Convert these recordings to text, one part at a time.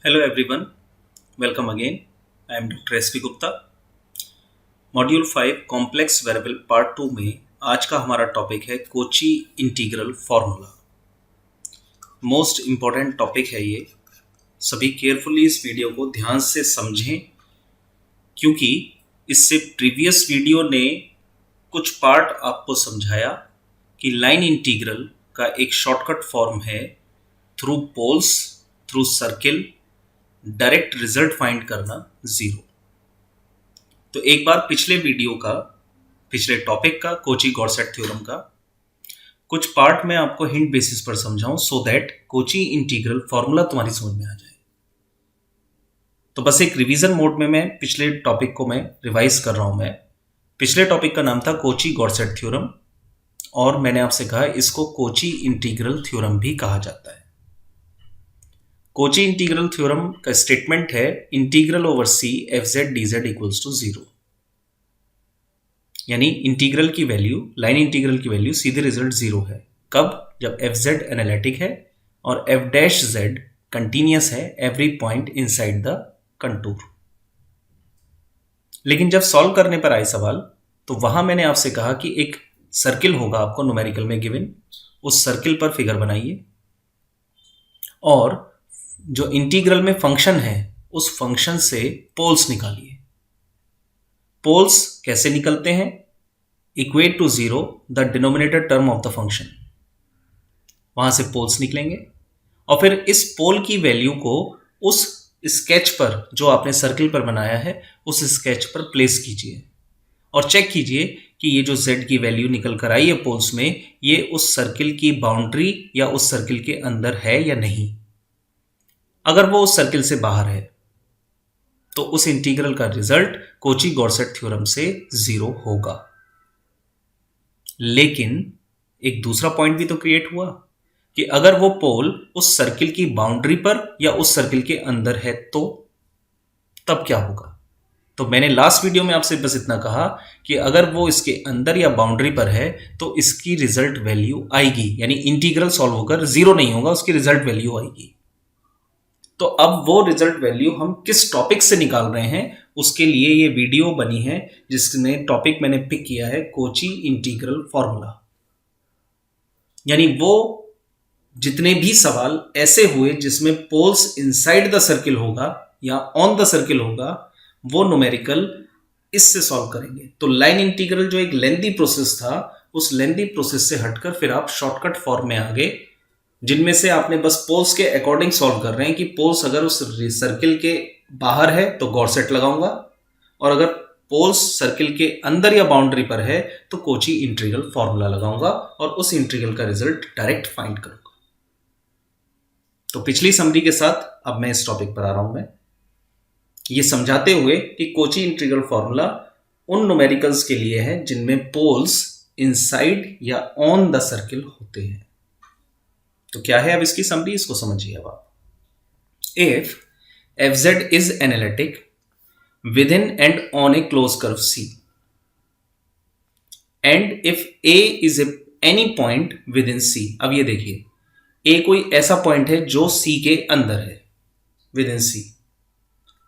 Hello everyone, welcome again. I am Dr. S. P. Gupta. Module 5 complex variable part 2 में आज का हमारा topic है Cauchy integral formula. Most important topic है ये। सभी केयरफुली इस वीडियो को ध्यान से समझें, क्योंकि इससे प्रीवियस वीडियो ने कुछ पार्ट आपको समझाया कि लाइन इंटीग्रल का एक शॉर्टकट फॉर्म है through poles, through circle, direct result find करना 0। तो एक बार पिछले टॉपिक का कोची गॉर्सेट थ्योरम का कुछ पार्ट मैं आपको हिंट बेसिस पर समझाऊं, so that Cauchy integral formula तुम्हारी समझ में आ जाए। तो बस एक रिवीजन मोड में मैं पिछले टॉपिक को मैं रिवाइज कर रहा हूं। पिछले टॉपिक का नाम था कोची गॉर्सेट थ्योरम, और मैंने आपसे कहा इसको कोची इंटीग्रल थ्योरम भी कहा जाता है। कोची इंटीग्रल थ्योरम का स्टेटमेंट है integral over C F Z D Z equals to 0। यानी इंटीग्रल की वैल्यू, लाइन इंटीग्रल की वैल्यू सीधे रिजल्ट 0 है। कब? जब एफ जेड एनालिटिक है और एफ डैश जेड कंटिन्यूअस है every point inside the contour. लेकिन जब सॉल्व करने पर आए सवाल, तो वहां मैंने आपसे कहा कि एक सर्किल होगा आपको न्यूमेरिकल में गिवन, उस सर्किल पर फिगर बनाइए और जो इंटीग्रल में फंक्शन है उस फंक्शन से पोल्स निकालिए। पोल्स कैसे निकलते हैं? Equate to 0 the denominator term of the function, वहां से पोल्स निकलेंगे और फिर इस पोल की वैल्यू को उस स्केच पर जो आपने सर्किल पर बनाया है उस स्केच पर प्लेस कीजिए और चेक कीजिए कि ये जो z की वैल्यू निकल कर आई है पोल्स में, ये उस सर्किल की बाउंड्री या उस सर्किल के अंदर है या नहीं। अगर वो उस सर्किल से बाहर है तो उस इंटीग्रल का रिजल्ट कोची गॉर्सेट थ्योरम से 0 होगा। लेकिन एक दूसरा पॉइंट भी तो क्रिएट हुआ कि अगर वो पोल उस सर्किल की बाउंड्री पर या उस सर्किल के अंदर है तो तब क्या होगा? तो मैंने लास्ट वीडियो में आपसे बस इतना कहा कि अगर वो इसके अंदर या बाउंड्री पर है तो इसकी रिजल्ट वैल्यू आएगी, यानी इंटीग्रल सॉल्व होकर 0 नहीं होगा, उसकी रिजल्ट वैल्यू आएगी। तो अब वो रिजल्ट वैल्यू हम किस टॉपिक से निकाल रहे हैं, उसके लिए ये वीडियो बनी है, जिसमें टॉपिक मैंने पिक किया है कोची इंटीग्रल फॉर्मूला। यानी वो जितने भी सवाल ऐसे हुए जिसमें पोल्स इनसाइड द सर्किल होगा या ऑन द सर्किल होगा, वो न्यूमेरिकल इससे सॉल्व करेंगे। तो लाइन इंटीग्रल जो एक लेंथी प्रोसेस था, उस लेंथी प्रोसेस से हटकर फिर आप शॉर्टकट फॉर्म में आ गए, जिनमें से आपने बस पोल्स के अकॉर्डिंग सॉल्व कर रहे हैं कि पोल्स अगर उस सर्किल के बाहर है तो गॉर्सेट लगाऊंगा, और अगर पोल्स सर्किल के अंदर या बाउंड्री पर है तो कोची इंटीग्रल फॉर्मूला लगाऊंगा और उस इंटीग्रल का रिजल्ट डायरेक्ट फाइंड करूंगा। तो पिछली समरी के साथ अब मैं इस टॉपिक पर आ रहा हूं, मैं ये समझाते हुए कि कोची इंटीग्रल फॉर्मूला उन न्यूमेरिकल्स के लिए है जिनमें पोल्स इनसाइड या ऑन द सर्किल होते हैं। तो क्या है अब इसकी समरी, इसको समझिए अब आप। If f z is analytic within and on a close curve c, and if a is any point with in c. अब ये देखिए, ए कोई ऐसा पॉइंट है जो सी के अंदर है, with in C,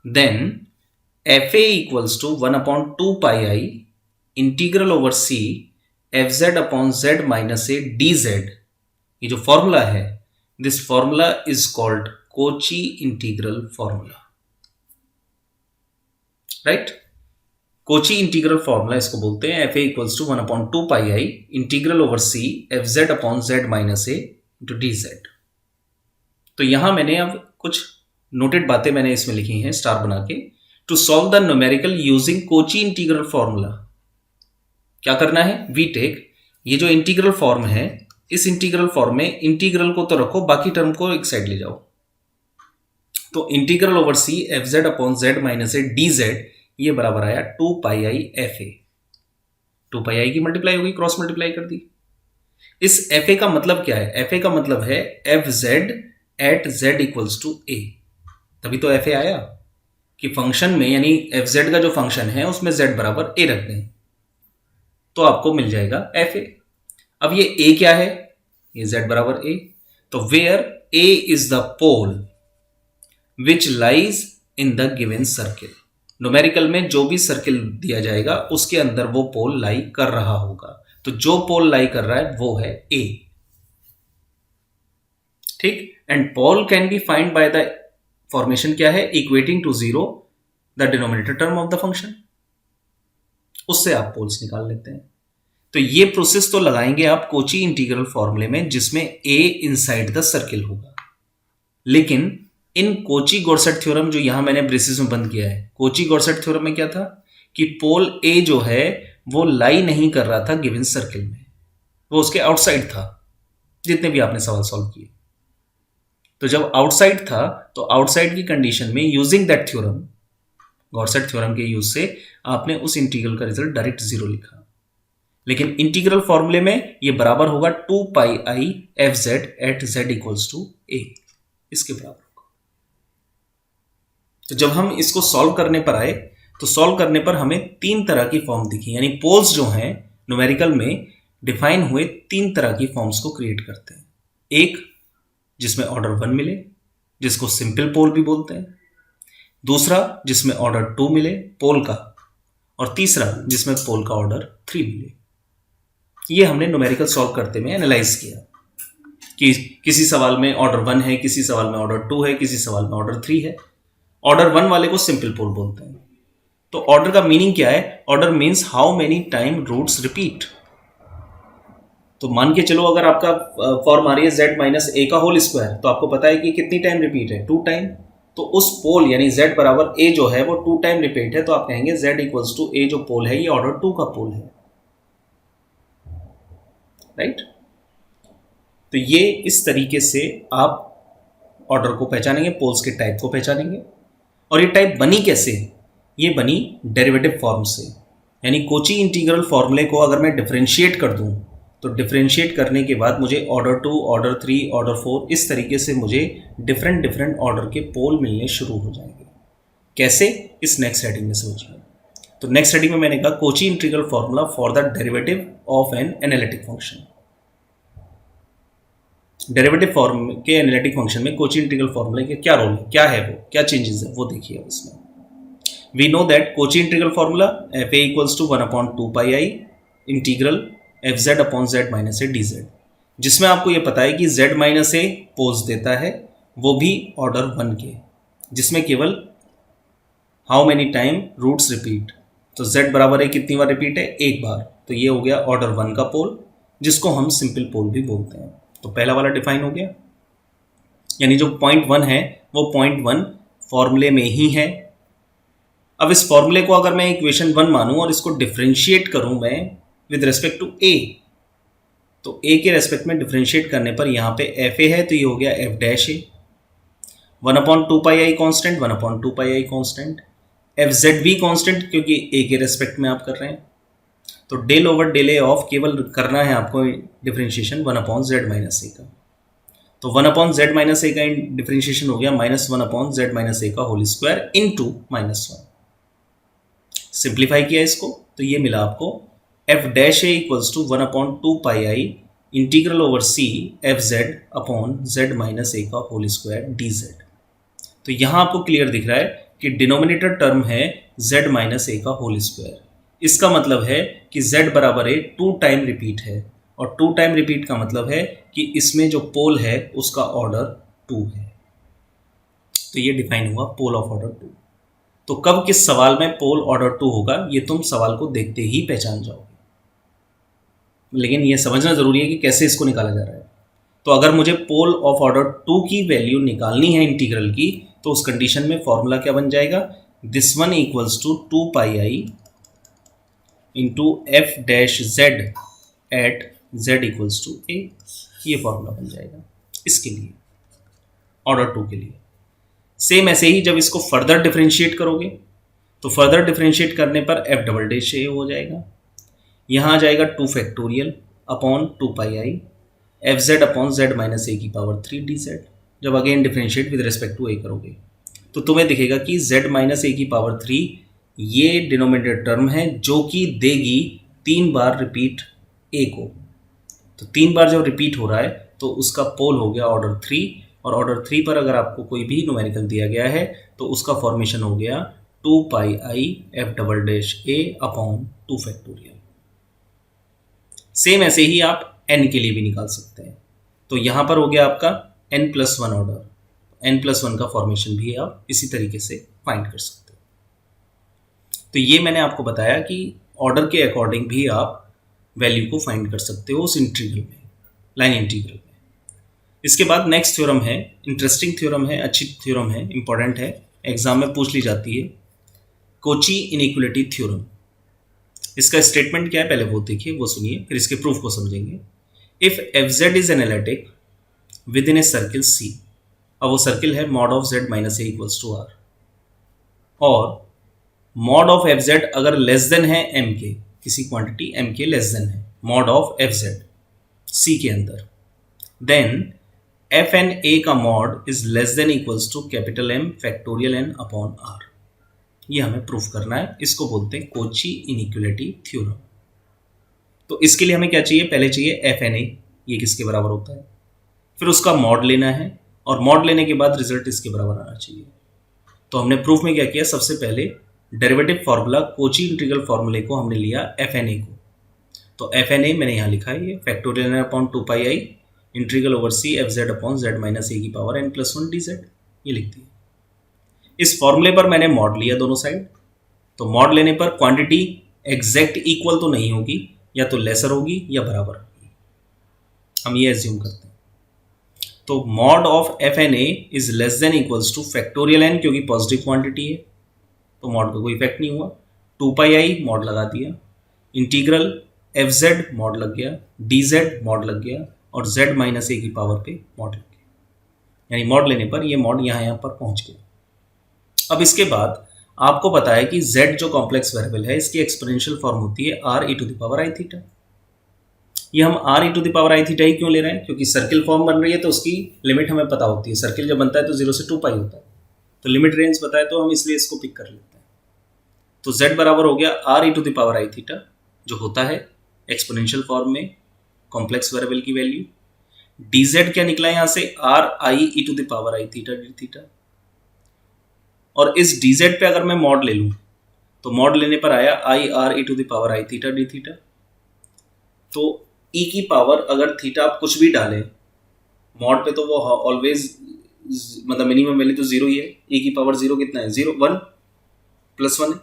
then F A equals to 1/2 pi I integral over C F Z upon Z minus A D Z. ये जो फॉर्मूला है, this formula is called Cauchy integral formula, right. Cauchy integral formula इसको बोलते हैं, F A equals to 1/2 pi I integral over C F Z upon Z minus A into D Z. तो यहां मैंने अब कुछ नोटेड बातें मैंने इसमें लिखी हैं स्टार बना के। To solve the numerical using Cauchy integral formula, क्या करना है? वी टेक ये जो इंटीग्रल फॉर्म है, इस इंटीग्रल फॉर्म में इंटीग्रल को तो रखो, बाकी टर्म को एक साइड ले जाओ। तो integral over C F Z upon Z minus A D Z, ये बराबर आया 2 pi i F A. 2 pi आई की मल्टीप्लाई होगी, क्रॉस मल्टीप्लाई कर दी। इस एफ ए का मतलब क्या है? एफ ए का मतलब है f z at z equals to a. तभी तो एफ ए आया कि फंक्शन में, यानी एफ जेड का जो फंक्शन है उसमें जेड बराबर ए रख दें तो आपको मिल जाएगा एफ ए। अब ये ए क्या है? ये z बराबर ए। तो where A is the pole, which lies in the given circle. Numerical में जो भी सर्किल दिया जाएगा उसके अंदर वो पोल लाई कर रहा होगा, तो जो पोल लाई कर रहा है वो है ए। ठीक, and pole can be find by the formation क्या है, equating to zero the denominator term of the function, उससे आप पोल्स निकाल लेते हैं। तो ये प्रोसेस तो लगाएंगे आप कोची इंटीग्रल फॉर्मूले में जिसमें ए इनसाइड द सर्किल होगा, लेकिन इन कोची गॉर्सेट थ्योरम जो यहां मैंने ब्रेसिस में बंद किया है, कोची गॉर्सेट थ्योरम में क्या था कि पोल ए जो है वो लाई नहीं कर रहा था गिवन सर्किल में, वो उसके आउटसाइड था जितने भी आपने सवाल सॉल्व किए। तो जब आउटसाइड था तो आउटसाइड की कंडीशन में यूजिंग दैट थ्योरम, गॉर्सेट थ्योरम के यूज से आपने उस इंटीग्रल का रिजल्ट डायरेक्ट जीरो लिखा। लेकिन इंटीग्रल फॉर्मूले में ये बराबर होगा 2 pi i f z at z equals to a, इसके बराबर होगा। तो जब हम इसको सॉल्व करने पर आए तो सॉल्व करने पर हमें तीन तरह की फॉर्म दिखी, यानी पोल्स जो हैं न्यूमेरिकल में डिफाइन हुए तीन तरह की फॉर्म्स को क्रिएट करते हैं। एक जिसमें ऑर्डर 1 मिले जिसको सिंपल पोल भी बोलते हैं, दूसरा जिसमें ऑर्डर 2 मिले पोल का, और तीसरा जिसमें पोल का ऑर्डर 3 मिले। ये हमने न्यूमेरिकल सॉल्व करते में एनालाइज किया कि किसी सवाल में ऑर्डर 1 है, किसी सवाल में ऑर्डर 2 है, किसी सवाल में ऑर्डर 3 है। ऑर्डर 1 वाले को सिंपल पोल बोलते हैं। तो ऑर्डर का मीनिंग क्या है, order means how many time roots repeat. तो मान के चलो अगर आपका फॉर्म आ रही है z माइनस ए का होल स्क्वायर, तो आपको पता है कि कितनी टाइम रिपीट है, 2 टाइम। तो उस पोल यानी z बराबर a जो है वो 2 टाइम रिपीट है, तो आप कहेंगे z इक्वल्स टू a जो पोल है ये ऑर्डर 2 का पोल है, राइट। तो ये इस तरीके से आप ऑर्डर को पहचानेंगे, पोल्स के टाइप को पहचानेंगे। और ये टाइप बनी कैसे, ये बनी डेरिवेटिव फॉर्म से, यानी कोची इंटीग्रल फॉर्मूले को अगर मैं डिफरेंशिएट कर दूं तो डिफरेंशिएट करने के बाद मुझे ऑर्डर 2, ऑर्डर 3, ऑर्डर 4 इस तरीके से मुझे डिफरेंट ऑर्डर के पोल मिलने शुरू हो जाएंगे। कैसे, इस नेक्स्ट हेडिंग में समझिए। तो नेक्स्ट हेडिंग में मैंने कहा Cauchy integral formula for the derivative of an analytic function. Derivative form के एनालिटिक फंक्शन में कोची इंटीग्रल फॉर्मूला के क्या रोल है, क्या है वो, क्या चेंजेस है, वो देखिए अब इसमें। We know that Cauchy integral formula F A equals to 1/2 pi I integral F Z upon Z minus A D Z, जिसमें आपको ये पता है कि जेड माइनस ए पोल्स देता है, वो भी ऑर्डर 1 के, जिसमें केवल how many time roots repeat. तो z बराबर है कितनी बार रिपीट है, एक बार, तो ये हो गया ऑर्डर 1 का पोल, जिसको हम सिंपल पोल भी बोलते हैं। तो पहला वाला डिफाइन हो गया, यानी जो पॉइंट 1 है वो पॉइंट 1 फॉर्मूले में ही है। अब इस फॉर्मूले को अगर मैं इक्वेशन 1 मानूं और इसको डिफरेंशिएट करूं मैं विद रेस्पेक्ट टू a, तो a के रेस्पेक्ट में डिफरेंशिएट करने पर यहाँ पे एफ ए है तो ये हो गया F dash A, 1/2 pi I constant, 1/2 pi I constant, F Z भी कॉन्स्टेंट क्योंकि a के रेस्पेक्ट में आप कर रहे हैं। तो del over del A of केवल करना है आपको डिफरेंशिएशन 1/z माइनस ए का। तो 1/z माइनस ए का डिफरेंशिएशन हो गया -1/z माइनस ए का होल स्क्वायर इंटू -1। सिंप्लीफाई किया इसको तो ये मिला आपको f dash a equals to 1/2 pi I integral over C F Z upon Z minus a का होल स्क्वायर डी जेड। तो यहाँ आपको क्लियर दिख रहा है कि डिनोमिनेटर टर्म है z माइनस ए का होल स्क्वायर। इसका मतलब है कि z बराबर है 2 टाइम रिपीट है, और 2 टाइम रिपीट का मतलब है कि इसमें जो पोल है उसका ऑर्डर 2 है। तो ये डिफाइन हुआ पोल ऑफ ऑर्डर 2। तो कब किस सवाल में पोल ऑर्डर 2 होगा ये तुम सवाल को देखते ही पहचान जाओगे, लेकिन ये समझना जरूरी है कि कैसे इसको निकाला जा रहा है। तो अगर मुझे पोल ऑफ ऑर्डर 2 की वैल्यू निकालनी है इंटीग्रल की, तो उस कंडीशन में फॉर्मूला क्या बन जाएगा, this one equals to 2 pi i into f dash z at z equals to a. ये फॉर्मूला बन जाएगा इसके लिए, ऑर्डर 2 के लिए। सेम ऐसे ही जब इसको फर्दर डिफरेंशिएट करोगे तो फर्दर डिफरेंशिएट करने पर एफ डबल डैश ए हो जाएगा, यहाँ आ जाएगा 2 factorial upon 2 pi i f Z upon Z minus a की पावर 3 डी जेड। जब again differentiate with respect to a करोगे तो तुम्हें दिखेगा कि z माइनस ए की पावर 3 ये डिनोमिनेटर टर्म है जो कि देगी 3 बार रिपीट a को। तो 3 बार जब रिपीट हो रहा है तो उसका पोल हो गया ऑर्डर 3, और ऑर्डर 3 पर अगर आपको कोई भी न्यूमेरिकल दिया गया है तो उसका फॉर्मेशन हो गया 2 pi i f double dash a upon 2 factorial. Same ऐसे ही आप n के लिए भी निकाल सकते हैं। तो यहां पर हो गया आपका n+1 ऑर्डर, n+1 का फॉर्मेशन भी आप इसी तरीके से फाइंड कर सकते हैं। तो ये मैंने आपको बताया कि ऑर्डर के अकॉर्डिंग भी आप वैल्यू को फाइंड कर सकते हो उस इंटीग्रल में, लाइन इंटीग्रल में। इसके बाद नेक्स्ट थ्योरम है, इंटरेस्टिंग थ्योरम है, अच्छी थ्योरम है, इंपॉर्टेंट है, एग्जाम में पूछ ली जाती है, कोची इनइक्वलिटी थ्योरम। इसका स्टेटमेंट क्या है पहले वो देखिए, वो सुनिए, फिर इसके प्रूफ को समझेंगे। If f z is analytic within a circle c, अब वो सर्किल है mod of z minus A equals to r, और मॉड ऑफ एफ जेड अगर लेस देन है एम के, किसी क्वांटिटी एम के लेस देन है, mod of f z c के अंदर, देन एफ एन ए का mod is less than equals to capital m factorial N upon r. ये हमें प्रूफ करना है, इसको बोलते हैं कोची इनइक्वलिटी थ्योरम। तो इसके लिए हमें क्या चाहिए, पहले चाहिए एफ एन ए, ये किसके बराबर होता है, फिर उसका मॉड लेना है, और मॉड लेने के बाद रिजल्ट इसके बराबर आना चाहिए। तो हमने प्रूफ में क्या किया, सबसे पहले डेरिवेटिव फार्मूला कोची इंटीग्रल फार्मूले को हमने लिया एफ एन ए को। तो एफ एन ए मैंने यहाँ लिखा है, ये factorial N upon 2 pi I integral over C F Z upon Z minus a की पावर n+1 डी जेड, ये लिख दिया। इस फॉर्मूले पर मैंने मॉड लिया दोनों साइड। तो मॉड लेने पर क्वांटिटी एग्जैक्ट इक्वल तो नहीं होगी, या तो लेसर होगी या बराबर होगी, हम ये एज्यूम करते हैं। तो mod of F N A is less than equals to factorial N, क्योंकि पॉजिटिव क्वांटिटी है तो मॉड का कोई इफेक्ट नहीं हुआ, 2 पाई आई मॉड लगा दिया, इंटीग्रल एफ जेड मॉड लग गया, डी जेड मॉड लग गया, और जेड माइनस ए की पावर पे मॉड लग गया, यानी मॉड लेने पर ये मॉड यहाँ पर पहुंच गया। अब इसके बाद आपको पता है कि z जो कॉम्प्लेक्स वेरिएबल है, इसकी एक्सपोनेंशियल फॉर्म होती है r e to the power i theta. ये हम r e to the power i theta ही क्यों ले रहे हैं, क्योंकि सर्किल फॉर्म बन रही है तो उसकी लिमिट हमें पता होती है। सर्किल जब बनता है तो 0 से 2 पाई होता है, तो लिमिट रेंज पता है, तो हम इसलिए इसको पिक कर लेते हैं। तो z बराबर हो गया r e to the power i theta, जो होता है एक्सपोनेंशियल फॉर्म में कॉम्प्लेक्स वेरिएबल की वैल्यू। dz क्या निकला यहां से, r i e to the power i theta D theta. और इस dz पे अगर मैं मॉड ले लूं तो मॉड लेने पर आया I R E to the power I theta D theta. तो e की पावर अगर थीटा आप कुछ भी डालें मॉड पे, तो वो ऑलवेज मतलब मिनिमम वैल्यू तो 0 ही है। e की पावर 0 कितना है, 0 1 +1 है।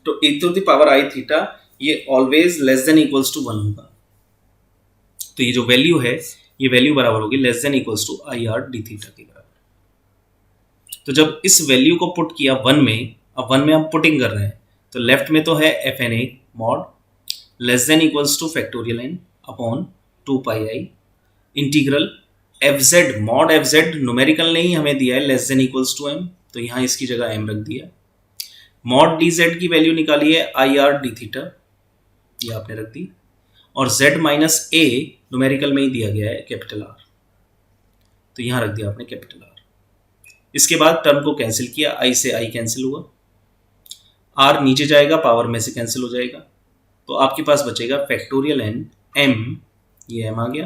तो e to the power I theta ये always less than equals to 1 होगा। तो ये जो वैल्यू है, ये वैल्यू बराबर होगी less than equals to I R D theta के बराबर। तो जब इस वैल्यू को पुट किया 1 में, अब 1 में हम पुटिंग कर रहे हैं, तो लेफ्ट में तो है F N A mod less than equals to factorial N upon 2 pi I integral F Z, mod F Z numerical नहीं हमें दिया है, less than equals to M, तो यहाँ इसकी जगह एम रख दिया। मॉड डी जेड की वैल्यू निकाली है आई आर डी थीटा, ये आपने रख दी, और z माइनस ए न्यूमेरिकल में ही दिया गया है कैपिटल आर, तो यहां रख दिया आपने कैपिटल आर। इसके बाद टर्म को कैंसिल किया, i से i कैंसिल हुआ, r नीचे जाएगा, पावर में से कैंसिल हो जाएगा, तो आपके पास बचेगा फैक्टोरियल n m, ये m आ गया,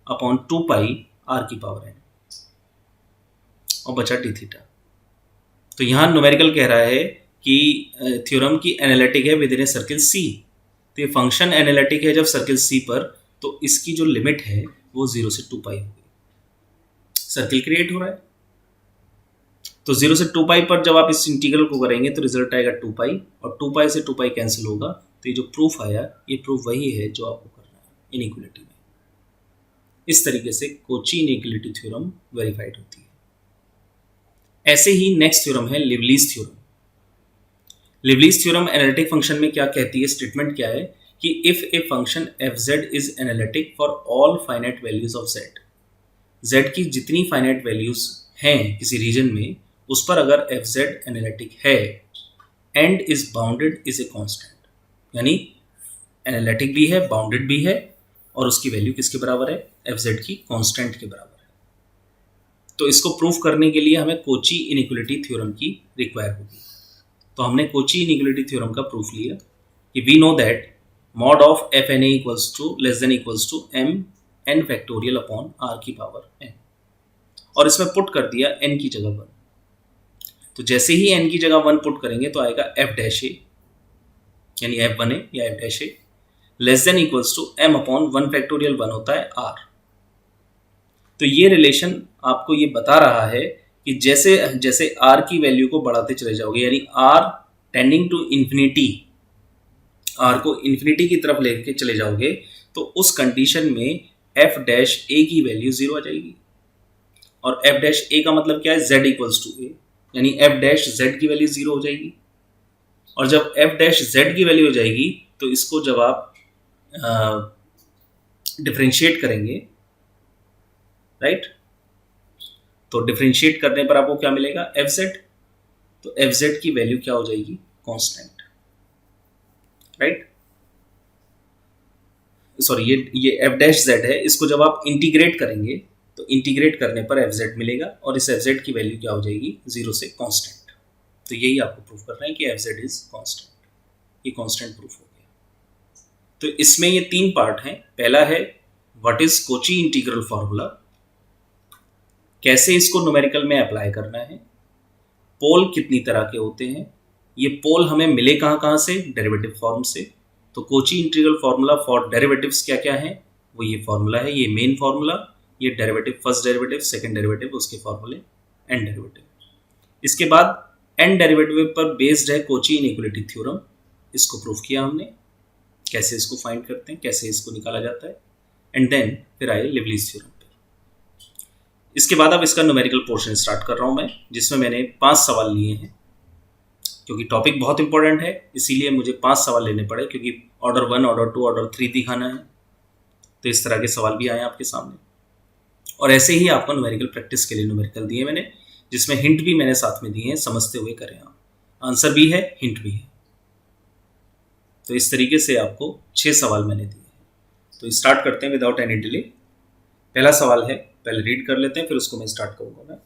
अपॉन 2 पाई r की पावर n, और बचा डी थीटा। तो यहां न्यूमेरिकल कह रहा है कि थ्योरम की एनालिटिक है with in a circle C। तो ये फंक्शन एनालिटिक है जब सर्किल C पर, तो इसकी जो लिमिट है वो 0 से 2 पाई होगी। सर्किल क्रिएट हो रहा है, तो 0 से 2 पाई पर जब आप इस इंटीग्रल को करेंगे तो रिजल्ट आएगा 2 पाई, और 2 पाई से 2 पाई कैंसिल होगा। तो ये जो प्रूफ आया, ये प्रूफ वही है जो आपको करना है इनइक्वलिटी में। इस तरीके से कोची इनइक्वलिटी थ्योरम वेरीफाइड होती है। ऐसे ही नेक्स्ट थ्योरम है लिवलीज थ्योरम। लिवलीज थ्योरम एनालिटिक फंक्शन में क्या कहती है, स्टेटमेंट क्या है कि if a function F z is analytic for all finite values of Z, Z की जितनी फाइनाइट वैल्यूज हैं किसी रीजन में, उस पर अगर एफ जेड एनालिटिक है and is bounded is a constant, यानी एनालिटिक भी है, बाउंडेड भी है, और उसकी वैल्यू किसके बराबर है, एफ जेड की कांस्टेंट के बराबर है। तो इसको प्रूफ करने के लिए हमें कोची इनइक्वलिटी थ्योरम की रिक्वायर होगी। तो हमने कोची इनइक्वलिटी थ्योरम का प्रूफ लिया कि we know that mod of F N A equals to less than equals to M N factorial upon R की पावर एन। और इसमें पुट कर दिया n की जगह 1। तो जैसे ही n की जगह 1 पुट करेंगे तो आएगा f डैश ए यानी f1 ए या f dash A less than equals to m upon 1 factorial 1 होता है r। तो ये रिलेशन आपको ये बता रहा है कि जैसे जैसे r की वैल्यू को बढ़ाते चले जाओगे यानी r tending to infinity, r को इंफिनिटी की तरफ लेके चले जाओगे तो उस कंडीशन में f डैश a की वैल्यू 0 आ जाएगी। और f डैश a का मतलब क्या है, z इक्वल्स टू a यानी f डैश z की वैल्यू 0 हो जाएगी। और जब f डैश z की वैल्यू हो जाएगी तो इसको जब आप डिफरेंशिएट करेंगे, राइट, तो डिफरेंशिएट करने पर आपको क्या मिलेगा, fz। तो fz की वैल्यू क्या हो जाएगी, कांस्टेंट, राइट। सॉरी, ये f डैश z है, इसको जब आप इंटीग्रेट करेंगे तो इंटीग्रेट करने पर fz मिलेगा और इस fz की वैल्यू क्या हो जाएगी, 0 से कांस्टेंट। तो यही आपको प्रूफ करना है कि fz इज कांस्टेंट। ये कांस्टेंट प्रूफ हो गया। तो इसमें ये 3 पार्ट हैं। पहला है what is Kochi integral formula, कैसे इसको न्यूमेरिकल में अप्लाई करना है, पोल कितनी तरह के होते हैं, ये पोल हमें मिले कहाँ से, डेरिवेटिव फॉर्म से। तो Kochi integral formula for derivatives क्या क्या है, वो ये फॉर्मूला है, ये मेन फॉर्मूला, ये derivative, first derivative, second derivative, उसके फॉर्मूले, एंड डेरिवेटिव। इसके बाद एंड डेरिवेटिव पर बेस्ड है कोची इनइक्वालिटी थ्योरम, इसको प्रूफ किया हमने, कैसे इसको फाइंड करते हैं, कैसे इसको निकाला जाता है। एंड देन फिर आए लिवलीज थ्योरम पे। इसके बाद अब इसका न्यूमेरिकल पोर्शन स्टार्ट कर रहा हूं मैं, जिसमें मैंने 5 सवाल लिए हैं। क्योंकि टॉपिक बहुत इंपॉर्टेंट है इसीलिए मुझे 5 सवाल लेने पड़े, क्योंकि ऑर्डर 1, ऑर्डर 2, ऑर्डर 3 दिखाना है। तो इस तरह के सवाल भी आए आपके सामने। और ऐसे ही आपको न्यूमेरिकल प्रैक्टिस के लिए न्यूमेरिकल दिए मैंने, जिसमें हिंट भी मैंने साथ में दिए हैं, समझते हुए करें आप। आंसर भी है, हिंट भी है। तो इस तरीके से आपको 6 सवाल मैंने दिए हैं। तो स्टार्ट करते हैं विदाउट एनी डिले। पहला सवाल है, पहले रीड कर लेते हैं फिर उसको मैं स्टार्ट करूंगा मैं।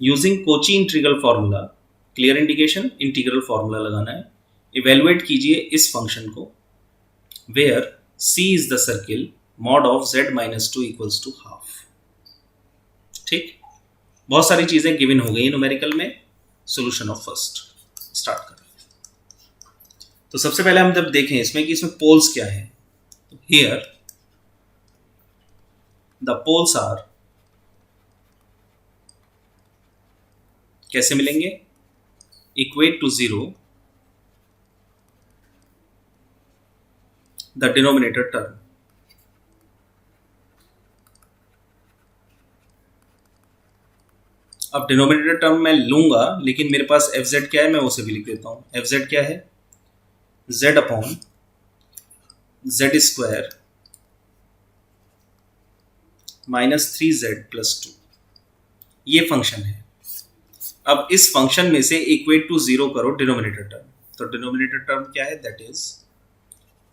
Using Cauchy integral formula, clear indication, integral formula लगाना है। इवेलुएट कीजिए इस फंक्शन को where c is the circle mod of z-2 equals to half. ठीक, बहुत सारी चीजें गिवन हो गई न्यूमेरिकल में। सॉल्यूशन ऑफ फर्स्ट स्टार्ट करें। तो सबसे पहले हम जब देखें इसमें कि इसमें पोल्स क्या है, तो हियर द पोल्स आर, कैसे मिलेंगे, equate to 0 the denominator term. अब डिनोमिनेटर टर्म मैं लूंगा, लेकिन मेरे पास fz क्या है मैं उसे भी लिख देता हूं। fz क्या है, z upon z square minus 3z plus 2, ये फंक्शन है। अब इस फंक्शन में से इक्वेट टू 0 करो डिनोमिनेटर टर्म। तो डिनोमिनेटर टर्म क्या है, that is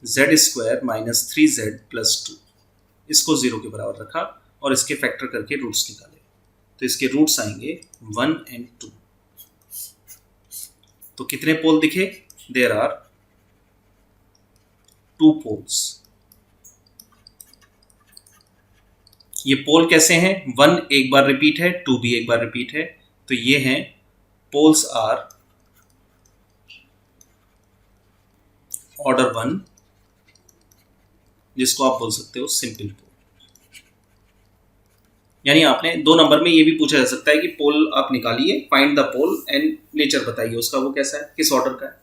z square minus 3z plus 2। इसको 0 के बराबर रखा और इसके फैक्टर करके रूट्स निकाले। तो इसके रूट्स आएंगे 1 and 2। तो कितने पोल दिखे, देयर आर 2 पोल्स। ये पोल कैसे हैं, 1 एक बार रिपीट है, 2 भी एक बार रिपीट है। तो ये हैं पोल्स आर ऑर्डर 1, जिसको आप बोल सकते हो सिंपल पोल। यानी आपने 2 नंबर में ये भी पूछा जा सकता है कि पोल आप निकालिए, find the pole and nature बताइए उसका, वो कैसा है, किस ऑर्डर का है।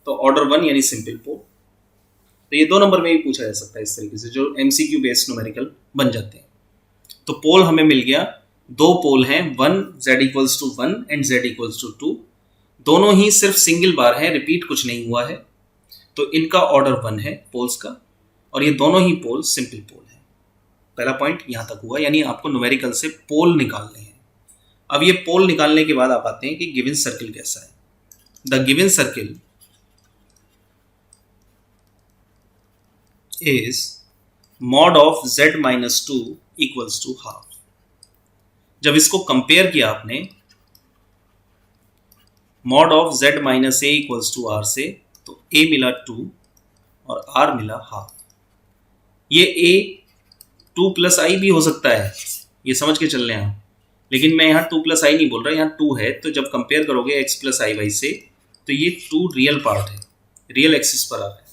तो ऑर्डर 1 यानी सिंपल पोल। तो ये 2 नंबर में भी पूछा जा सकता है इस तरीके से, जो MCQ बेस्ड न्यूमेरिकल बन जाते हैं। तो पोल हमें मिल गया, 2 पोल हैं, 1 z equals to 1 and z equals to 2। दोनों ही सिर्फ सिंगल बार है, रिपीट कुछ नहीं हुआ है। तो इनका ऑर्डर 1 है पोल्स का, और ये दोनों ही पोल सिंपल पोल है। पहला पॉइंट यहां तक हुआ, यानी आपको न्यूमेरिकल से पोल निकालने हैं। अब ये पोल निकालने के बाद आप आते हैं कि गिवन सर्किल कैसा है। The given circle is mod of z-2 equals to half. जब इसको कंपेयर किया आपने mod of z-a equals to r से, तो a मिला 2 और r मिला हाफ। ये a 2 प्लस i भी हो सकता है, ये समझ के चल रहे हैं आप। लेकिन मैं यहाँ 2 प्लस आई नहीं बोल रहा, यहाँ 2 है, तो जब कंपेयर करोगे x प्लस आई वाई से तो ये 2 रियल पार्ट है, रियल एक्सिस पर आ रहा है।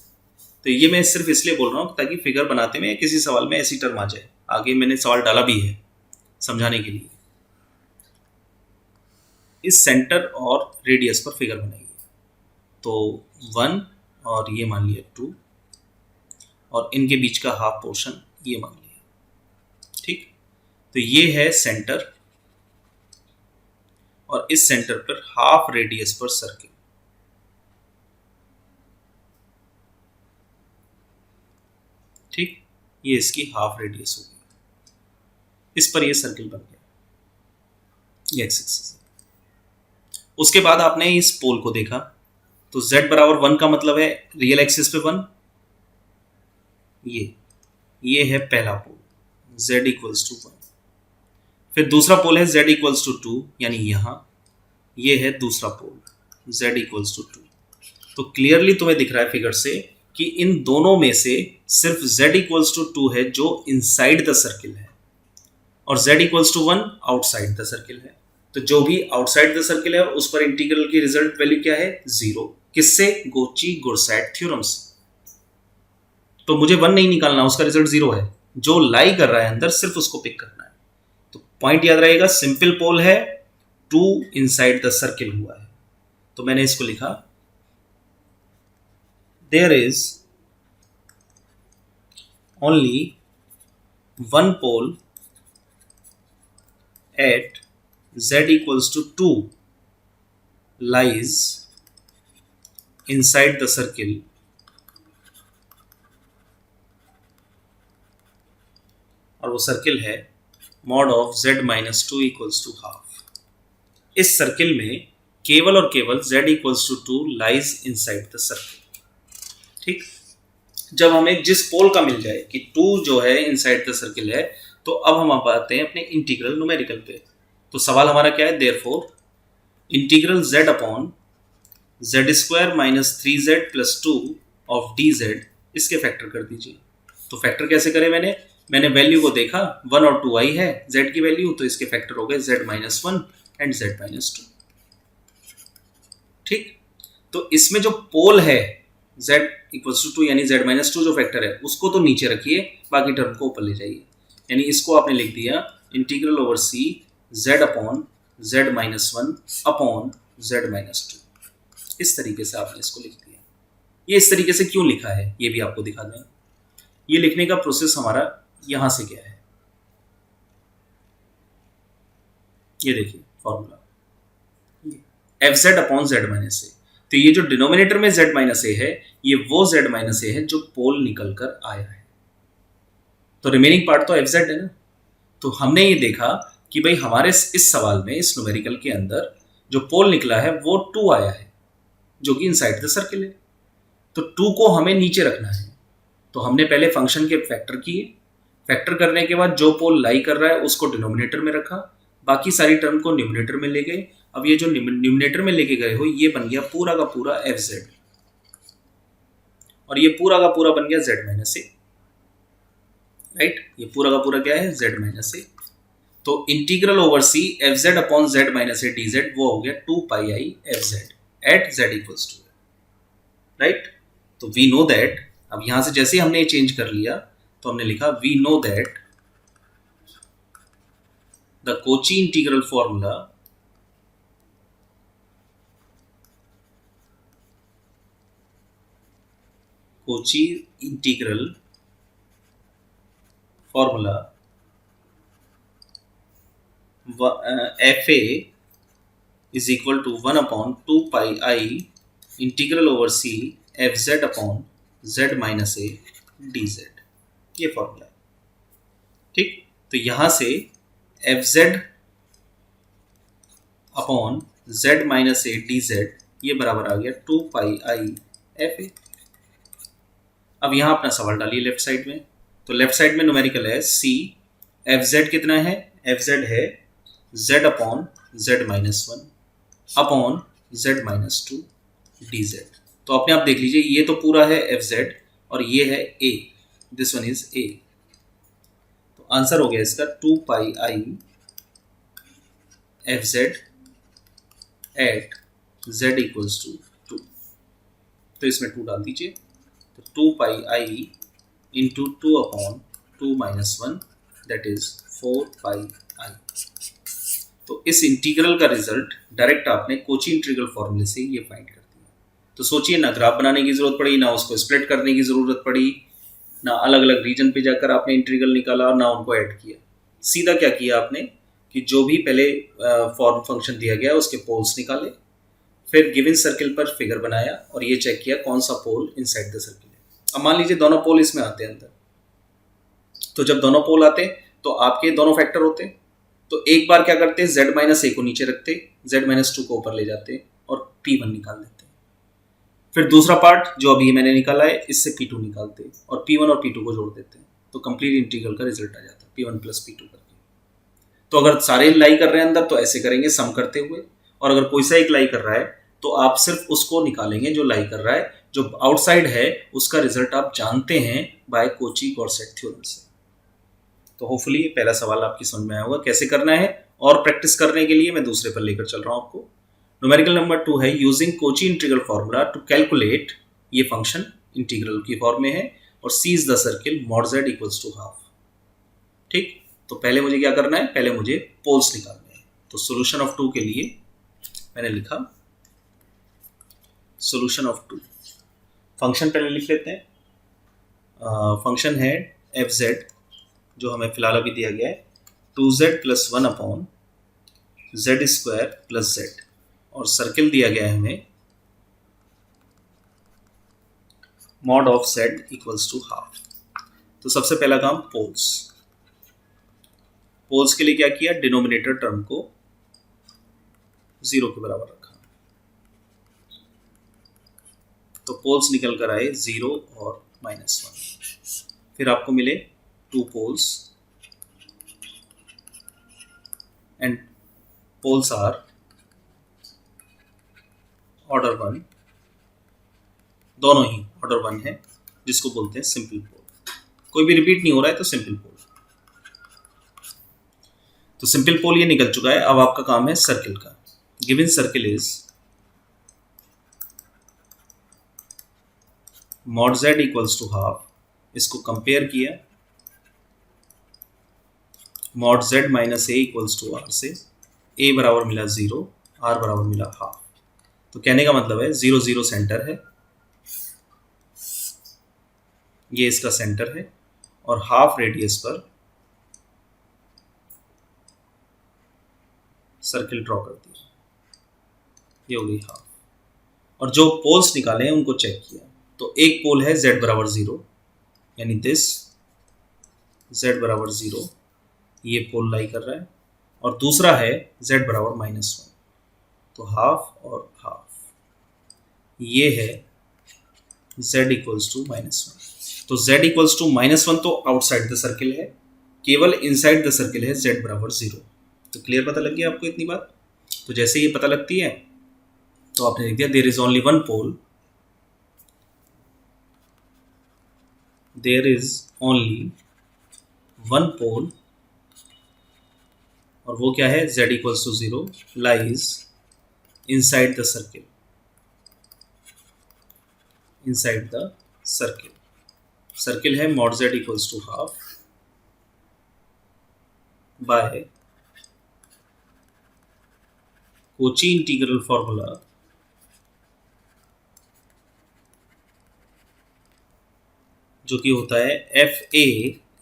तो ये मैं सिर्फ इसलिए बोल रहा हूँ ताकि फिगर बनाते में किसी सवाल में ऐसी टर्म आ जाए। आगे मैंने सवाल डाला भी है समझाने के लिए। इस सेंटर और रेडियस पर फिगर बनाइए। तो 1 और ये मान लिया 2 और इनके बीच का हाफ पोर्शन ये मान लिया, ठीक। तो ये है सेंटर और इस सेंटर पर हाफ रेडियस पर सर्किल, ठीक। ये इसकी हाफ रेडियस होगी, इस पर ये सर्किल बन गया, ये एक्स एक्सिस है। उसके बाद आपने इस पोल को देखा, तो z बराबर 1 का मतलब है रियल एक्सिस पे 1, ये है पहला पोल z इक्वल्स टू 1। फिर दूसरा पोल है z इक्वल्स टू 2, यानी यहां ये है दूसरा पोल z इक्वल्स टू 2। तो क्लियरली तुम्हें दिख रहा है फिगर से कि इन दोनों में से सिर्फ z इक्वल्स टू 2 है जो इनसाइड द सर्किल है और z equals to 1 outside the circle है। तो जो भी आउटसाइड द सर्किल है उस पर इंटीग्रल की रिजल्ट वैल्यू क्या है, 0। किससे, कॉची-गुरसैट थ्योरम से। तो मुझे 1 नहीं निकालना, उसका रिजल्ट 0 है। जो लाई कर रहा है अंदर सिर्फ उसको पिक करना है। तो पॉइंट याद रहेगा, सिंपल पोल है, 2 इनसाइड द सर्किल हुआ है। तो मैंने इसको लिखा, there is only one pole at z equals to 2 lies inside the circle और वो सर्किल है mod of z minus 2 equals to half। इस सर्किल में केवल और केवल z equals to 2 lies inside the circle, ठीक। जब हमें जिस पोल का मिल जाए कि 2 जो है इनसाइड द सर्किल है, तो अब हम आते हैं अपने इंटीग्रल न्यूमेरिकल पे। तो सवाल हमारा क्या है, therefore integral z upon z square minus 3z plus 2 of dz, इसके फैक्टर कर दीजिए। तो फैक्टर कैसे करें, मैंने वैल्यू को देखा, 1 और 2 आई है z की वैल्यू, तो इसके फैक्टर हो गए z minus 1 and z minus 2, ठीक। तो इसमें जो पोल है z इक्वल्स टू 2 यानी z माइनस 2 जो फैक्टर है उसको तो नीचे रखिए, बाकी टर्म को ऊपर ले जाइए। यानी इसको आपने लिख दिया integral over c z upon z minus 1 upon z minus 2। इस तरीके से आपने इसको लिख दिया। ये इस तरीके से क्यों लिखा है ये भी आपको दिखा दें। ये लिखने का प्रोसेस हमारा यहां से क्या है, ये देखिए formula f Z upon Z minus a. तो ये जो डिनोमिनेटर में z माइनस ए है, ये वो z माइनस ए है जो पोल निकल कर आया है। तो रिमेनिंग पार्ट तो एफ जेड है ना। तो हमने ये देखा कि भाई हमारे इस सवाल में, इस न्यूमेरिकल के अंदर जो पोल निकला है वो 2 आया है जो कि इनसाइड द सर्किल है। तो 2 को हमें नीचे रखना है। तो हमने पहले फंक्शन के फैक्टर किए, फैक्टर करने के बाद जो पोल लाई कर रहा है उसको डिनोमिनेटर में रखा, बाकी सारी टर्म को न्यूमिनेटर में ले गए। अब ये जो न्यूमिनेटर में लेके गए हो ये बन गया पूरा का पूरा एफ जेड और ये पूरा का पूरा बन गया जेड माइनस ए, राइट। ये पूरा का पूरा क्या है, जेड माइनस ए। तो integral over C F Z upon Z minus A D z वो हो गया 2 pi i f z at z equals to, right. तो वी नो दैट, अब यहां से जैसे ही हमने चेंज कर लिया तो हमने लिखा we know that the Cauchy integral formula Cauchy integral formula F A is equal to 1 upon 2 pi I integral over C F Z upon Z minus A D Z, ये फॉर्मूला है, ठीक। तो यहां से F Z upon Z minus A D Z ये बराबर आ गया 2 pi i F A. अब यहां अपना सवाल डालिए लेफ्ट साइड में। तो लेफ्ट साइड में न्यूमेरिकल है सी एफ जेड कितना है, एफ जेड है Z upon Z minus 1 upon Z minus 2 D Z. तो अपने आप देख लीजिए, ये तो पूरा है एफ जेड और ये है a, this one is a. तो आंसर हो गया इसका 2 pi i f z at z equals to 2, तो इसमें 2 डाल दीजिए, तो 2 pi i into 2 upon 2 minus 1 that is 4 pi i. तो इस इंटीग्रल का रिजल्ट डायरेक्ट आपने कोची इंटीग्रल फॉर्मूले से ये फाइंड कर दिया। तो सोचिए ना ग्राफ बनाने की जरूरत पड़ी, ना उसको स्प्लिट करने की जरूरत पड़ी, ना अलग अलग रीजन पे जाकर आपने इंटीग्रल निकाला, ना उनको ऐड किया। सीधा क्या किया आपने कि जो भी पहले फॉर्म फंक्शन दिया गया उसके पोल्स निकाले, फिर गिवन सर्किल पर फिगर बनाया और ये चेक किया कौन सा पोल इनसाइड द सर्किल है। अब मान लीजिए दोनों पोल इसमें आते हैं अंदर, तो जब दोनों पोल आते तो आपके दोनों फैक्टर होते, तो एक बार क्या करते हैं z माइनस ए को नीचे रखते, z माइनस 2 को ऊपर ले जाते और p1 निकाल देते। फिर दूसरा पार्ट जो अभी मैंने निकाला है इससे p2 निकालते और p1 और p2 को जोड़ देते, तो कंप्लीट इंटीग्रल का रिजल्ट आ जाता है p1 प्लस p2 करके। तो अगर सारे लाई कर रहे हैं अंदर तो ऐसे करेंगे सम करते हुए, और अगर कोई सा एक लाई कर रहा है तो आप सिर्फ उसको निकालेंगे जो लाई कर रहा है, जो आउटसाइड है उसका रिजल्ट आप जानते हैं बाय कोची-गॉर्सेट थ्योरम से। तो होपफुली ये पहला सवाल आपकी समझ में आया होगा कैसे करना है, और प्रैक्टिस करने के लिए मैं दूसरे पर लेकर चल रहा हूं आपको। न्यूमेरिकल नंबर 2 है using Cauchy integral formula to calculate, ये फंक्शन इंटीग्रल की फॉर्म में है, और C's the circle mod z equals to half. ठीक, तो पहले मुझे क्या करना है, पहले मुझे पोल्स निकालने हैं। तो सोल्यूशन ऑफ 2 के लिए मैंने लिखा सोल्यूशन ऑफ 2। फंक्शन पहले लिख लेते हैं। फंक्शन है एफ जेड, जो हमें फिलहाल अभी दिया गया है 2z plus 1 upon Z square plus Z, और सर्किल दिया गया है हमें mod of Z equals to half. तो सबसे पहला काम पोल्स। पोल्स के लिए क्या किया, डिनोमिनेटर टर्म को 0 के बराबर रखा, तो पोल्स निकल कर आए 0 और -1। फिर आपको मिले 2 poles and poles are order 1, दोनों ही ऑर्डर 1 है, जिसको बोलते हैं सिंपल पोल। कोई भी रिपीट नहीं हो रहा है तो सिंपल पोल। तो सिंपल पोल ये निकल चुका है। अब आपका काम है सर्किल का। Given circle is mod z equals to half, इसको कंपेयर किया mod z minus A equals to are से, a बराबर मिला 0, r बराबर मिला हाफ। तो कहने का मतलब है 0 0 सेंटर है, ये इसका सेंटर है, और हाफ रेडियस पर सर्किल ड्रॉ कर दिया, ये हो गई हाफ। और जो पोल्स निकाले हैं उनको चेक किया, तो एक पोल है z बराबर 0, यानी दिस z बराबर 0, ये पोल लाई कर रहा है, और दूसरा है z बराबर -1, तो हाफ और हाफ, ये है z इक्वल्स टू -1। तो z इक्वल्स टू -1 तो आउटसाइड द सर्किल है, केवल इनसाइड द सर्किल है z बराबर 0। तो क्लियर पता लग गया आपको इतनी बात। तो जैसे ये पता लगती है तो आपने लिख दिया there is only one pole, there is only one pole, और वो क्या है, z equals to 0 lies inside the circle, inside the circle. Circle है mod z equals to half by Cauchy integral formula जो कि होता है f A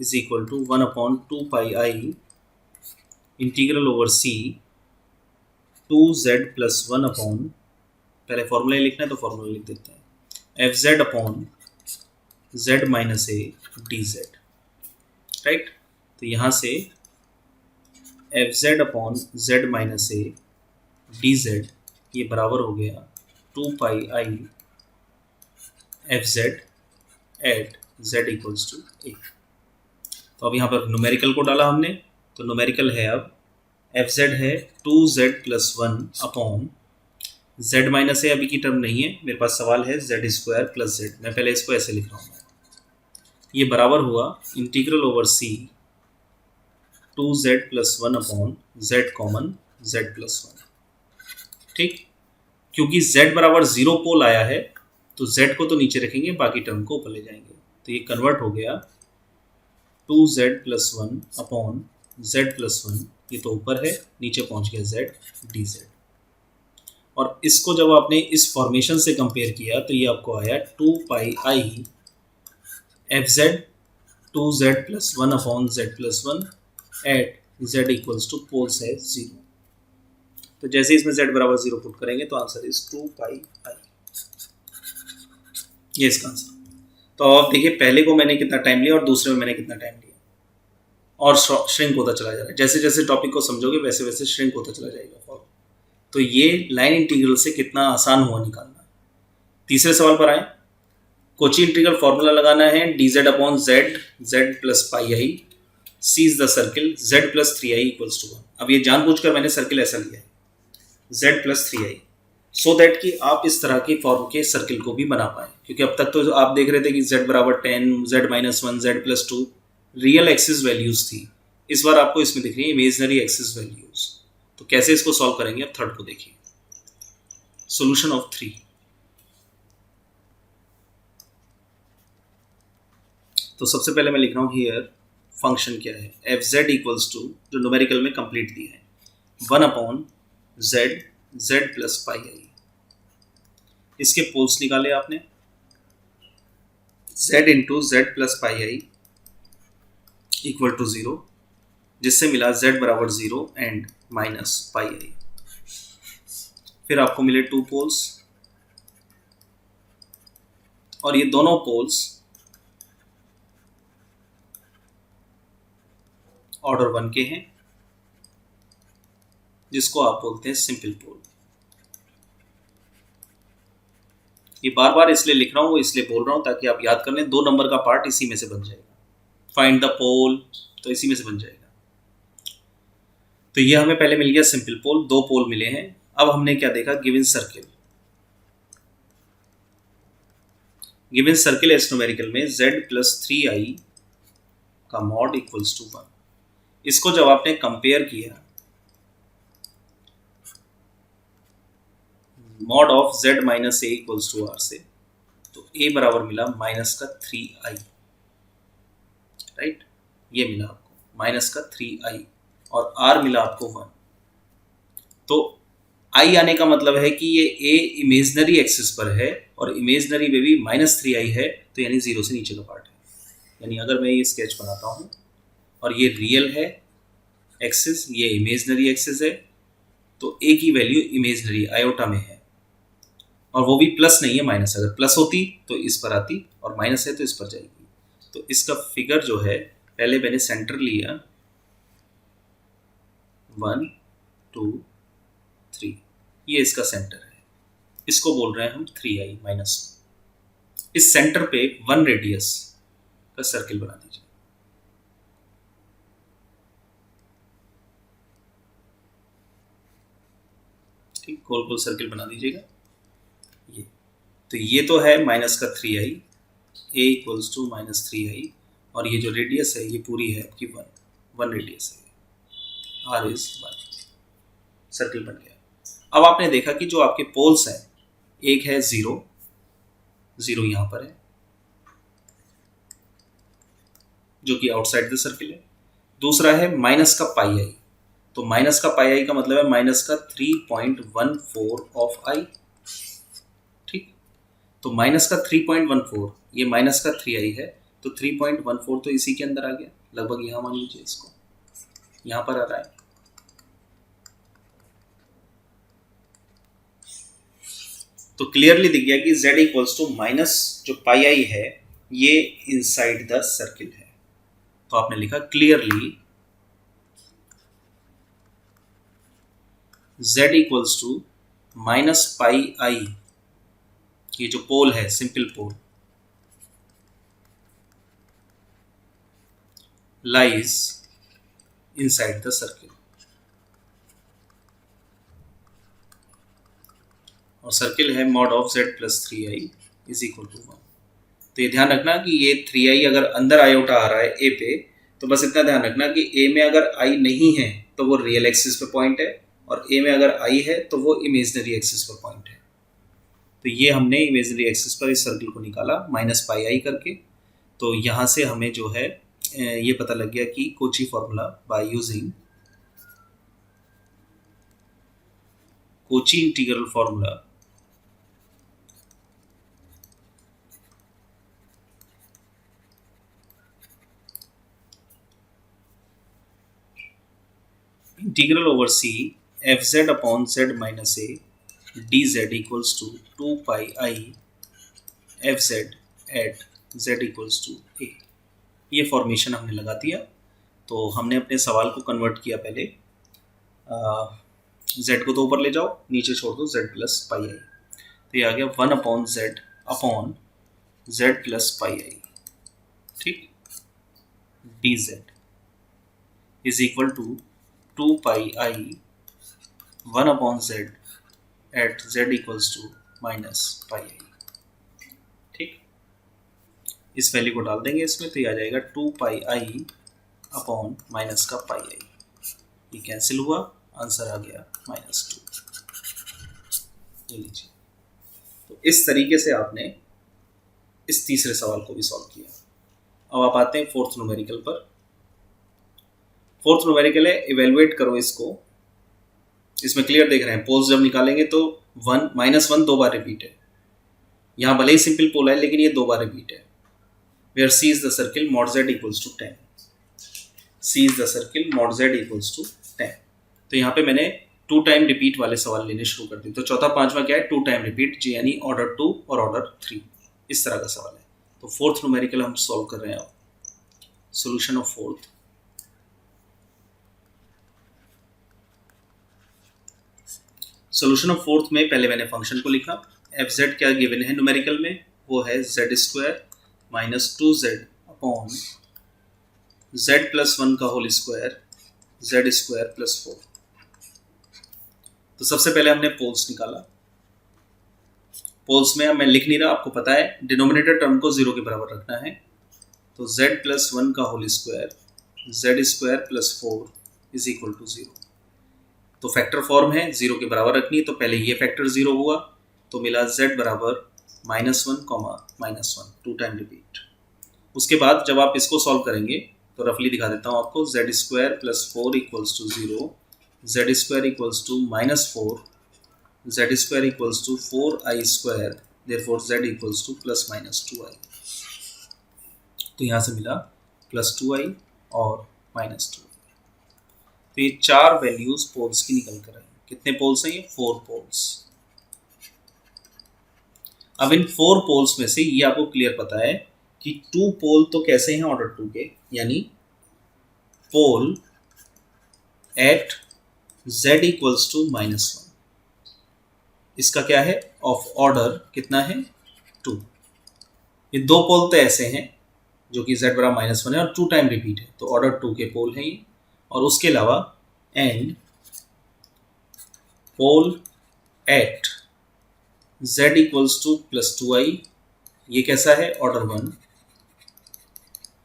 is equal to 1 upon 2 pi I integral over c 2z plus 1 upon, पहले formula लिखना है तो formula लिख देते हैं, F Z upon z minus A D z, right. तो यहाँ से F Z upon z minus A D Z, ये बराबर हो गया 2 pi i f z at z equals to a. तो अब यहाँ पर न्यूमेरिकल को डाला हमने, तो न्यूमेरिकल है अब एफ जेड है 2z plus 1 upon z minus a, अभी की टर्म नहीं है मेरे पास, सवाल है z स्क्वायर प्लस z। मैं पहले इसको ऐसे लिख रहा हूँ, ये बराबर हुआ integral over c 2z plus 1 upon z common z+1। ठीक, क्योंकि z बराबर 0 पोल आया है तो z को तो नीचे रखेंगे, बाकी टर्म को ऊपर ले जाएंगे, तो ये कन्वर्ट हो गया 2z+1 अपॉन z+1, ये तो ऊपर है, नीचे पहुंच गया z dz। और इसको जब आपने इस फॉर्मेशन से कंपेयर किया तो ये आपको आया 2πi fz 2z+1 upon z+1 at z equals to poles है 0। तो जैसे इसमें z बराबर 0 पुट करेंगे तो आंसर इज 2πi, ये इसका आंसर। तो आप देखिए पहले को मैंने कितना टाइम लिया और दूसरे में मैंने कितना टाइम लिया, और श्रिंक होता चला जा रहा है। जैसे जैसे टॉपिक को समझोगे वैसे वैसे श्रिंक होता चला जाएगा फॉर्म। तो ये लाइन इंटीग्रल से कितना आसान हुआ निकालना। तीसरे सवाल पर आए, कोची इंटीग्रल फॉर्मूला लगाना है dz upon z, z plus pi I, C's the circle z plus 3i equals to 1। अब ये जानबूझकर मैंने सर्किल ऐसा लिया है z plus 3i, so that कि आप इस तरह के फॉर्म के सर्किल को भी बना पाए, क्योंकि अब तक तो आप देख रहे थे कि z बराबर 10, z-1, z+2 real axis values थी। इस बार आपको इसमें दिख रही है इमेजनरी एक्सिस वैल्यूज। तो कैसे इसको सॉल्व करेंगे, अब थर्ड को देखिए, सॉल्यूशन ऑफ 3। तो सबसे पहले मैं लिख रहा हूं हियर फंक्शन क्या है, एफ जेड इक्वल्स टू, जो न्यूमेरिकल में कंप्लीट दिया है, 1 upon z, z plus pi i. इसके पोल्स निकाले आपने, z into z plus pi i equal to 0, जिससे मिला z बराबर 0 एंड माइनस पाई आई। फिर आपको मिले 2 पोल्स, और ये दोनों पोल्स ऑर्डर 1 के हैं, जिसको आप बोलते हैं सिंपल पोल। ये बार बार इसलिए लिख रहा हूं, वो इसलिए बोल रहा हूं ताकि आप याद कर लें, 2 नंबर का पार्ट इसी में से बन जाएगा। फाइंड द पोल, तो इसी में से बन जाएगा। तो ये हमें पहले मिल गया सिंपल पोल, 2 पोल मिले हैं। अब हमने क्या देखा, given circle. Given circle S numerical में z प्लस 3i का मॉड इक्वल्स टू 1। इसको जब आपने कंपेयर किया mod of z minus A equals to are से, तो a बराबर मिला माइनस का 3i, राइट, ये मिला आपको माइनस का 3i, और r मिला आपको 1। तो i आने का मतलब है कि ये a इमेजनरी एक्सिस पर है, और इमेजनरी में भी माइनस 3i है, तो यानी 0 से नीचे का पार्ट है। यानी अगर मैं ये स्केच बनाता हूं और ये रियल है एक्सिस, ये इमेजनरी एक्सिस है, तो a की वैल्यू इमेजनरी आयोटा में है, और वो भी प्लस नहीं है, माइनस। अगर प्लस होती तो इस पर आती, और माइनस है तो इस पर जाएगी। तो इसका फिगर जो है, पहले मैंने सेंटर लिया 1 2 3, ये इसका सेंटर है, इसको बोल रहे हैं हम 3i माइनस। इस सेंटर पे 1 रेडियस का सर्किल बना दीजिए। ठीक, गोल गोल सर्किल बना दीजिएगा। ये तो ये तो है माइनस का 3i, a equals to minus 3i, और ये जो रेडियस है ये पूरी है आपकी 1 रेडियस है, r इज 1। सर्किल बन गया। अब आपने देखा कि जो आपके पोल्स हैं, एक है 0 यहां पर है, जो कि आउटसाइड द सर्किल है। दूसरा है माइनस का पाई आई, तो माइनस का पाई आई का मतलब है माइनस का 3.14 ऑफ आई। ठीक, तो माइनस का 3.14, ये माइनस का 3i है, तो 3.14 तो इसी के अंदर आ गया, लगभग यहां मान लीजिए, इसको यहां पर आ रहा है। तो क्लियरली दिख गया कि z इक्वल्स टू माइनस जो पाई आई है, ये इनसाइड द सर्किल है। तो आपने लिखा clearly z equals to minus pi i, ये जो पोल है simple pole, lies inside the circle, और सर्किल है mod of z plus 3i is equal to 1। तो ये ध्यान रखना कि ये 3i अगर अंदर आयोटा आ रहा है a पे, तो बस इतना ध्यान रखना कि a में अगर i नहीं है तो वो रियल एक्सिस पे पॉइंट है, और ए में अगर आई है तो वो इमेजनरी एक्सिस पर पॉइंट है। तो ये हमने इमेजनरी एक्सिस पर इस सर्कल को निकाला माइनस पाई आई करके। तो यहाँ से हमें जो है ये पता लग गया कि Cauchy formula by using Cauchy integral formula integral over C F Z upon Z minus A D Z equals to 2 pi i f z at z equals to a. ये फॉर्मेशन हमने लगा दिया। तो हमने अपने सवाल को कन्वर्ट किया पहले, जेड को तो ऊपर ले जाओ, नीचे छोड़ दो जेड प्लस पाई आई। तो ये आ गया 1 upon z plus pi i, ठीक, d z is equal to 2 pi i 1 upon z at z equals to minus pi i, ठीक। इस वैल्यू को डाल देंगे इसमें तो ये आ जाएगा 2 पाई आई अपॉन माइनस का पाई आई। ये कैंसिल हुआ, आंसर आ गया -2। ये लीजिए। तो इस तरीके से आपने इस तीसरे सवाल को भी सॉल्व किया। अब आप आते हैं फोर्थ न्यूमेरिकल पर। फोर्थ न्यूमेरिकल है, इवेलुएट करो इसको। इसमें क्लियर देख रहे हैं, पोल्स जब निकालेंगे तो -1 दो बार रिपीट है। यहाँ भले ही सिंपल पोल है लेकिन ये 2 बार रिपीट है। Where C is the circle mod Z equals to 10। C is the circle mod Z equals to 10। तो यहाँ पे मैंने 2 टाइम रिपीट वाले सवाल लेने शुरू कर दिए। तो चौथा पांचवा क्या है, 2 टाइम रिपीट, जी यानी ऑर्डर 2 और ऑर्डर 3, इस तरह का सवाल है। तो फोर्थ न्यूमेरिकल हम सॉल्व कर रहे हैं अब। Solution of fourth, solution of fourth में पहले मैंने फंक्शन को लिखा। एफ जेड क्या गिवन है न्यूमेरिकल में, वो है z square minus 2z upon z plus 1 का whole square z square plus 4। तो सबसे पहले हमने पोल्स निकाला। पोल्स में मैं लिख नहीं रहा, आपको पता है डिनोमिनेटर टर्म को 0 के बराबर रखना है। तो z प्लस 1 का whole square z square plus 4 is equal to 0। तो फैक्टर फॉर्म है, 0 के बराबर रखनी, तो पहले ये फैक्टर 0 हुआ तो मिला z बराबर -1, -1, 2 टाइम रिपीट। उसके बाद जब आप इसको सॉल्व करेंगे तो रफली दिखा देता हूँ आपको, z square plus 4 equals to 0, z square equals to -4, z square equals to 4i square, therefore z equals to ±2i। तो यहाँ से मिला +2i और -2i। तो ये 4 वैल्यूज पोल्स की निकल कर आई। कितने पोल्स हैं ये? 4 पोल्स। अब इन 4 पोल्स में से ये आपको क्लियर पता है कि 2 पोल तो कैसे हैं ऑर्डर 2 के, यानी pole at z equals to -1, इसका क्या है, ऑफ ऑर्डर कितना है, 2। ये 2 पोल तो ऐसे हैं जो कि z बराबर -1 है और 2 टाइम रिपीट है, तो ऑर्डर 2 के पोल हैं ये। और उसके अलावा and pole at z equals to +2i, ये कैसा है, ऑर्डर 1,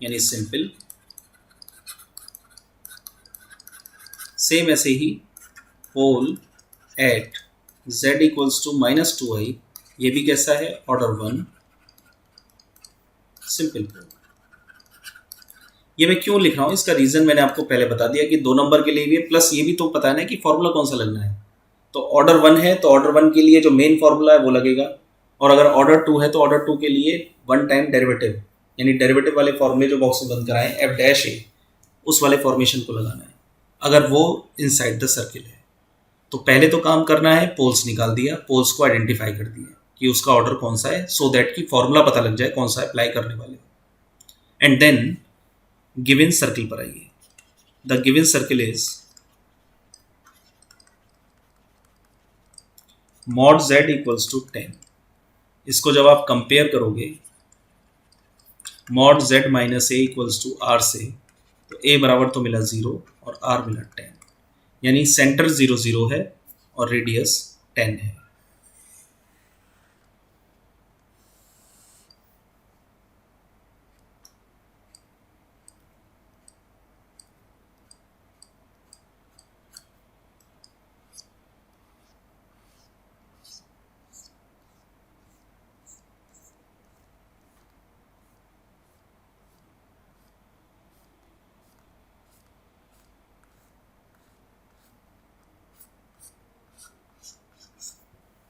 यानी सिंपल। सेम ऐसे ही pole at z equals to -2i, ये भी कैसा है, ऑर्डर 1, सिंपल पोल। ये मैं क्यों लिख रहा हूँ, इसका रीजन मैंने आपको पहले बता दिया कि 2 नंबर के लिए भी, प्लस ये भी तो पता है ना कि फॉर्मूला कौन सा लगना है। तो ऑर्डर 1 है तो ऑर्डर 1 के लिए जो मेन फॉर्मूला है वो लगेगा, और अगर ऑर्डर 2 है तो ऑर्डर 2 के लिए 1 टाइम डेरिवेटिव, यानी डेरिवेटिव वाले फॉर्मूले जो बॉक्स में बंद कराएं एफ डैश ए, उस वाले फॉर्मेशन को लगाना है अगर वो इनसाइड द सर्किल है। तो पहले तो काम करना है, पोल्स निकाल दिया, पोल्स को आइडेंटिफाई कर दिया कि उसका ऑर्डर कौन सा है, सो दैट कि फॉर्मूला पता लग जाए कौन सा अप्लाई करने वाले। एंड देन गिवन सर्किल पर आइए। The given circle is mod z equals to 10। इसको जब आप कंपेयर करोगे mod z minus A equals to are से, तो a बराबर तो मिला 0 और r मिला 10, यानी सेंटर 0 0 है और रेडियस 10 है।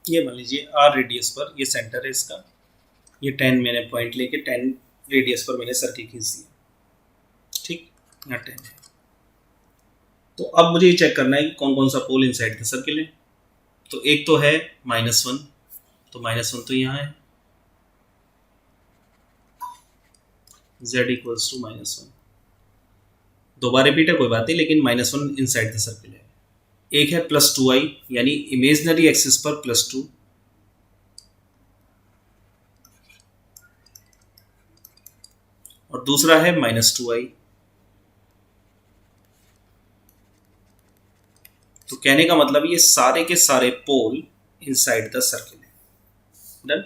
ये मान लीजिए आर रेडियस पर ये सेंटर है इसका, ये 10 मैंने पॉइंट लेके 10 रेडियस पर मैंने सर्किल खींच दिया, ठीक, यहाँ 10 है। तो अब मुझे ये चेक करना है कि कौन कौन सा पोल इनसाइड द सर्किल है। तो एक तो है -1, तो -1 तो यहाँ है, z इक्वल्स टू -1, दोबारा रिपीट है कोई बात नहीं, लेकिन -1 इनसाइड द सर्किल है। एक है +2i यानी इमेजनरी एक्सिस पर +2, और दूसरा है -2i। तो कहने का मतलब ये सारे के सारे पोल इनसाइड द सर्किल है। डन।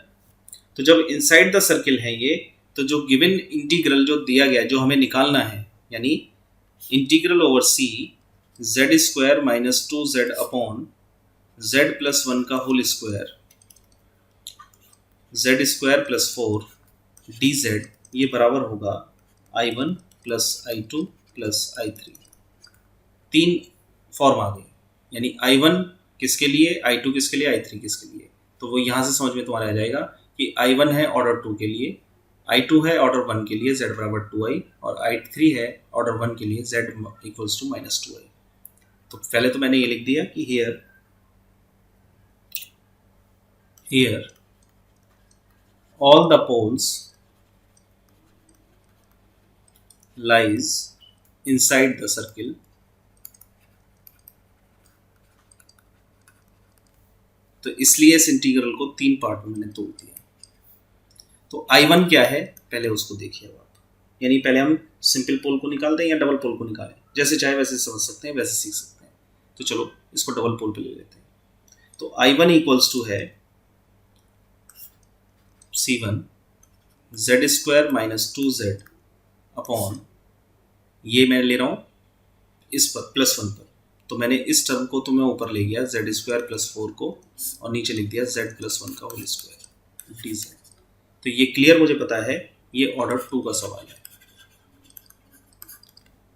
तो जब इनसाइड द सर्किल है ये, तो जो गिवन इंटीग्रल जो दिया गया जो हमें निकालना है, यानी इंटीग्रल ओवर सी z² - 2z अपॉन z+1 का होल स्क्वायर z² + 4 dz, ये बराबर होगा i1 + i2 + i3। तीन फॉर्म आ गए, यानी i1 किसके लिए, i2 किसके लिए, i3 किसके लिए। तो वो यहाँ से समझ में तुम्हारा आ जाएगा कि i1 है ऑर्डर 2 के लिए, i2 है ऑर्डर 1 के लिए z बराबर 2i, और i3 है ऑर्डर 1 के लिए z इक्वल्स टू -2i। तो पहले तो मैंने ये लिख दिया कि here all the poles lies inside the circle तो इसलिए इस इंटीग्रल को 3 पार्ट में मैंने तोड़ दिया। तो I1 क्या है पहले उसको देखिए आप, यानी पहले हम सिंपल पोल को निकाल दें या डबल पोल को निकालें, जैसे चाहे वैसे समझ सकते हैं, वैसे सीख सकते हैं। तो चलो इसको डबल पोल पे ले लेते हैं। तो I1 इक्वल्स टू है C1 z² - 2z अपॉन, ये मैं ले रहा हूँ इस पर +1 पर, तो मैंने इस टर्म को तो मैं ऊपर ले गया z² + 4 को, और नीचे लिख दिया z+1 का होल स्क्वायर dz। तो ये क्लियर मुझे पता है ये ऑर्डर 2 का सवाल है।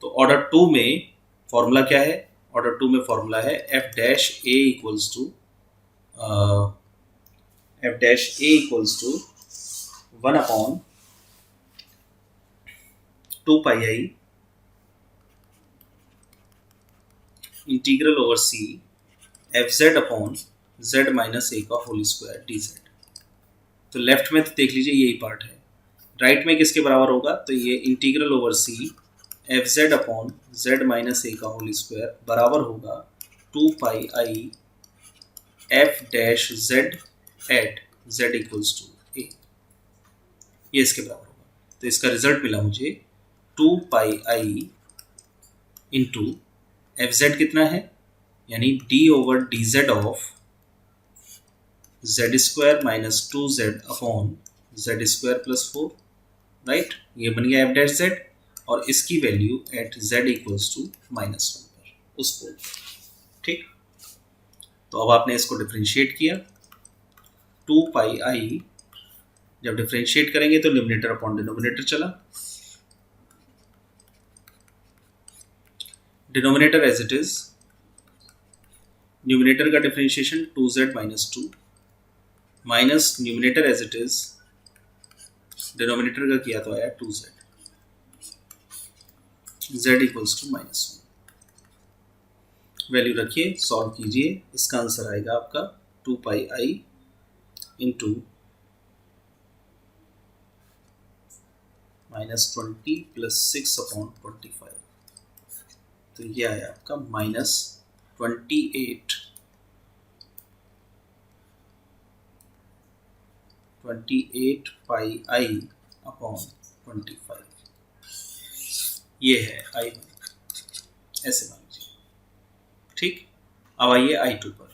तो ऑर्डर 2 में फॉर्मूला क्या है, ऑर्डर 2 में फॉर्मूला है f' equals to 1 upon 2πi integral over c fz upon z - a का होल स्क्वायर dz। तो लेफ्ट में तो देख लीजिए यही पार्ट है, राइट में किसके बराबर होगा, तो ये integral over c fz upon z - a का होल स्क्वायर बराबर होगा 2πi f' at z equals to a, ये इसके बराबर होगा। तो इसका रिजल्ट मिला मुझे 2πi इंटू fz कितना है, यानी d/dz of z² - 2z upon z² + 4, right, ये बन गया f', और इसकी value at z equals to -1 पर उस पोल, ठीक। तो अब आपने इसको डिफरेंशिएट किया, 2πi जब डिफरेंशिएट करेंगे तो न्यूमरेटर अपॉन डिनोमिनेटर चला, denominator as it is, numerator का differentiation 2z - 2 minus numerator as it is, denominator का किया तो आया 2z, z equals to -1। Value रखिए, सॉल्व कीजिए, इसका आंसर आएगा आपका 2πi इंटू -20 + 6 अपॉन 25, तो ये आया आपका -28πi अपॉन 25, ये है I1, ऐसे मान लीजिए, ठीक। अब आइए I2 पर।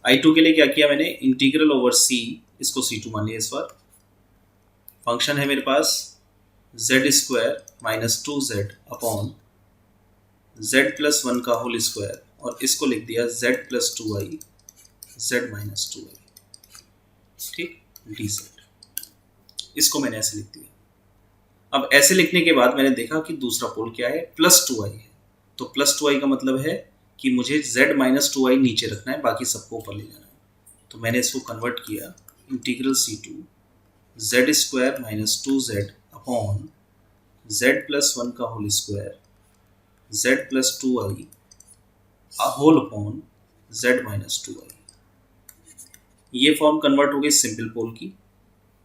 I2 के लिए क्या किया मैंने, इंटीग्रल ओवर c, इसको c2 मान लिया इस बार, फंक्शन है मेरे पास z² - 2z अपॉन z+1 का होल स्क्वायर, और इसको लिख दिया z+2i z - 2i, ठीक, dz। इसको मैंने ऐसे लिख दिया। अब ऐसे लिखने के बाद मैंने देखा कि दूसरा पोल क्या है, +2i है, तो +2i का मतलब है कि मुझे z माइनस 2i नीचे रखना है, बाकी सबको ऊपर ले जाना है। तो मैंने इसको कन्वर्ट किया, integral C2 z square minus 2z upon z plus 1 का whole square z plus 2i whole upon z minus 2i। ये फॉर्म कन्वर्ट हो गई सिंपल पोल की।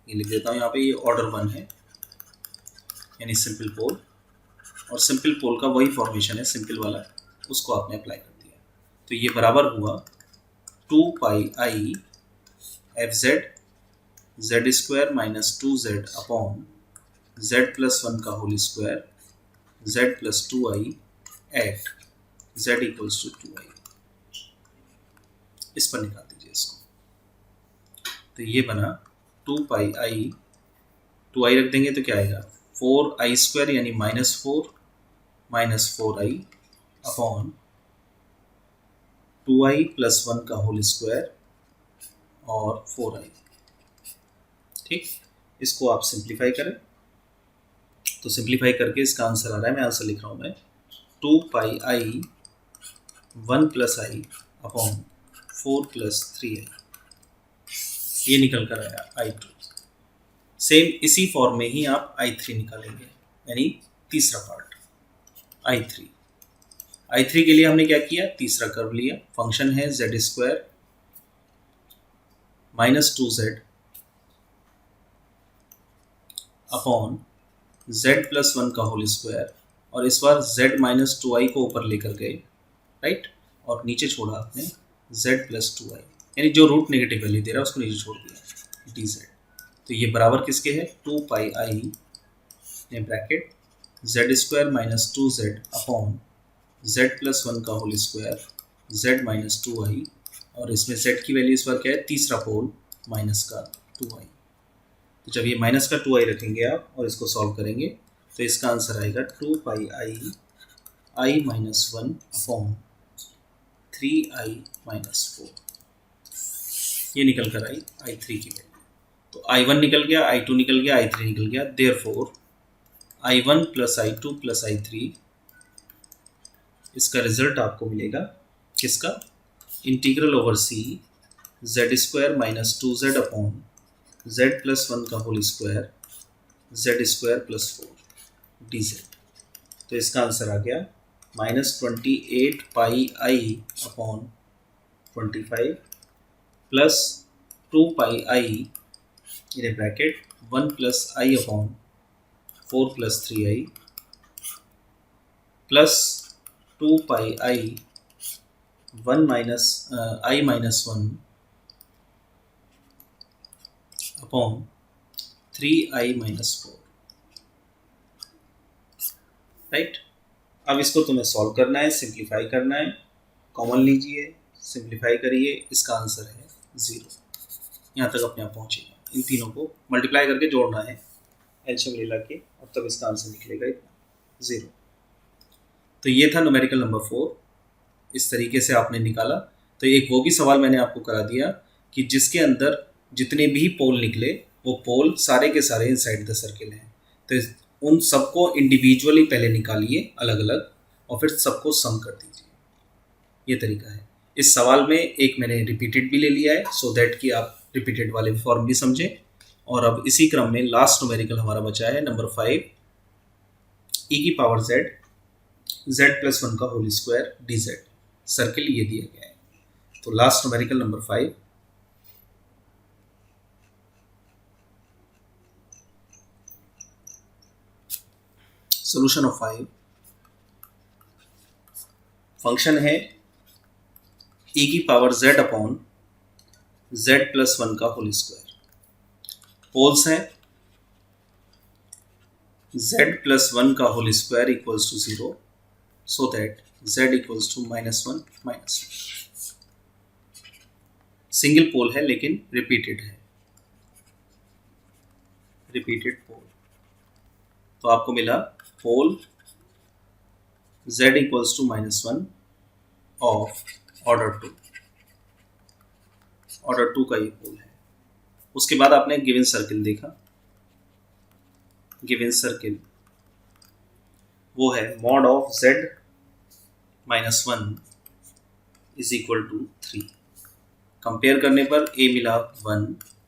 ये लिख देता हूँ यहाँ पे, ये ऑर्डर 1 है यानी सिंपल पोल, और सिंपल पोल का वही फॉर्मेशन है सिंपल वाला, उसको आपने अप्लाई कर दिया। तो ये बराबर हुआ 2 pi i f z z square minus 2z upon z plus 1 का whole square z plus 2i at z equals to 2i। इस पर निकाल दीजिए इसको। तो ये बना 2 पाई आई, 2i रख देंगे तो क्या आएगा 4i स्क्वायर यानी minus 4i upon 2i plus 1 का होल स्क्वायर और 4i। ठीक, इसको आप सिंप्लीफाई करें तो सिंप्लीफाई करके इसका आंसर आ रहा है, मैं आंसर लिख रहा हूँ मैं 2 pi i 1 plus i upon 4 plus 3i। ये निकल कर आया I2। सेम इसी फॉर्म में ही आप I3 निकालेंगे, यानी तीसरा पार्ट I3 के लिए हमने क्या किया, तीसरा कर्व लिया, फंक्शन है z square minus 2z upon z plus 1 का होल स्क्वायर, और इस बार z माइनस 2i को ऊपर लेकर गए, राइट, और नीचे छोड़ा आपने z प्लस 2i, यानी जो रूट नेगेटिव वैल्यू दे रहा है उसको नीचे छोड़ दिया dz। तो ये बराबर किसके है 2 pi i bracket z square minus 2z upon z plus 1 का whole square z minus 2i, और इसमें z की वैल्यू इस बार क्या है, तीसरा पोल माइनस का 2i। तो जब ये माइनस का 2i रखेंगे आप और इसको सॉल्व करेंगे तो इसका आंसर आएगा 2 पाई आई माइनस 1 अपॉन 3i माइनस 4। ये निकल कर आई I3 की वैल्यू। तो I1 निकल गया, I2 निकल गया, I3 निकल गया। Therefore I1 plus I2 plus I3, इसका रिजल्ट आपको मिलेगा किसका, integral over C z square minus 2z upon z plus 1 का whole square z square plus 4 dz। तो इसका आंसर आ गया minus 28 pi i upon 25 plus 2 pi i in bracket 1 plus i upon 4 plus 3i plus 2 pi i 1 minus i minus 1 upon 3i minus 4, right. अब इसको तुम्हें solve करना है, simplify करना है, कॉमन लीजिए, सिंप्लीफाई करिए, इसका आंसर है 0। यहाँ तक अपने आप पहुँचेगा, इन तीनों को मल्टीप्लाई करके जोड़ना है एलसीएम ले के, और तब इसका आंसर निकलेगा इतना 0। तो ये था न्यूमेरिकल नंबर 4, इस तरीके से आपने निकाला। तो एक वो भी सवाल मैंने आपको करा दिया कि जिसके अंदर जितने भी पोल निकले वो पोल सारे के सारे इनसाइड द सर्किल हैं, तो उन सबको इंडिविजुअली पहले निकालिए अलग अलग और फिर सबको सम कर दीजिए। ये तरीका है। इस सवाल में एक मैंने रिपीटेड भी ले लिया है सो दैट कि आप रिपीटेड वाले फॉर्म भी समझें। और अब इसी क्रम में लास्ट न्यूमेरिकल हमारा बचा है नंबर 5, e की पावर z प्लस 1 का होल स्क्वायर dz। सर्किल ये दिया गया है। तो last numerical number 5, solution of 5, function है e की power z upon z plus 1 का होल स्क्वायर। पोल्स हैं z प्लस 1 का whole square equals to 0, so that z equals to -1 -1। Single pole है लेकिन रिपीटेड है, रिपीटेड पोल। तो आपको मिला pole z equals to -1 of order 2, order 2 का ये पोल है। उसके बाद आपने गिवन सर्किल देखा, गिवन सर्किल वो है mod of z -1 is equal to 3। Compare करने पर ए मिला 1,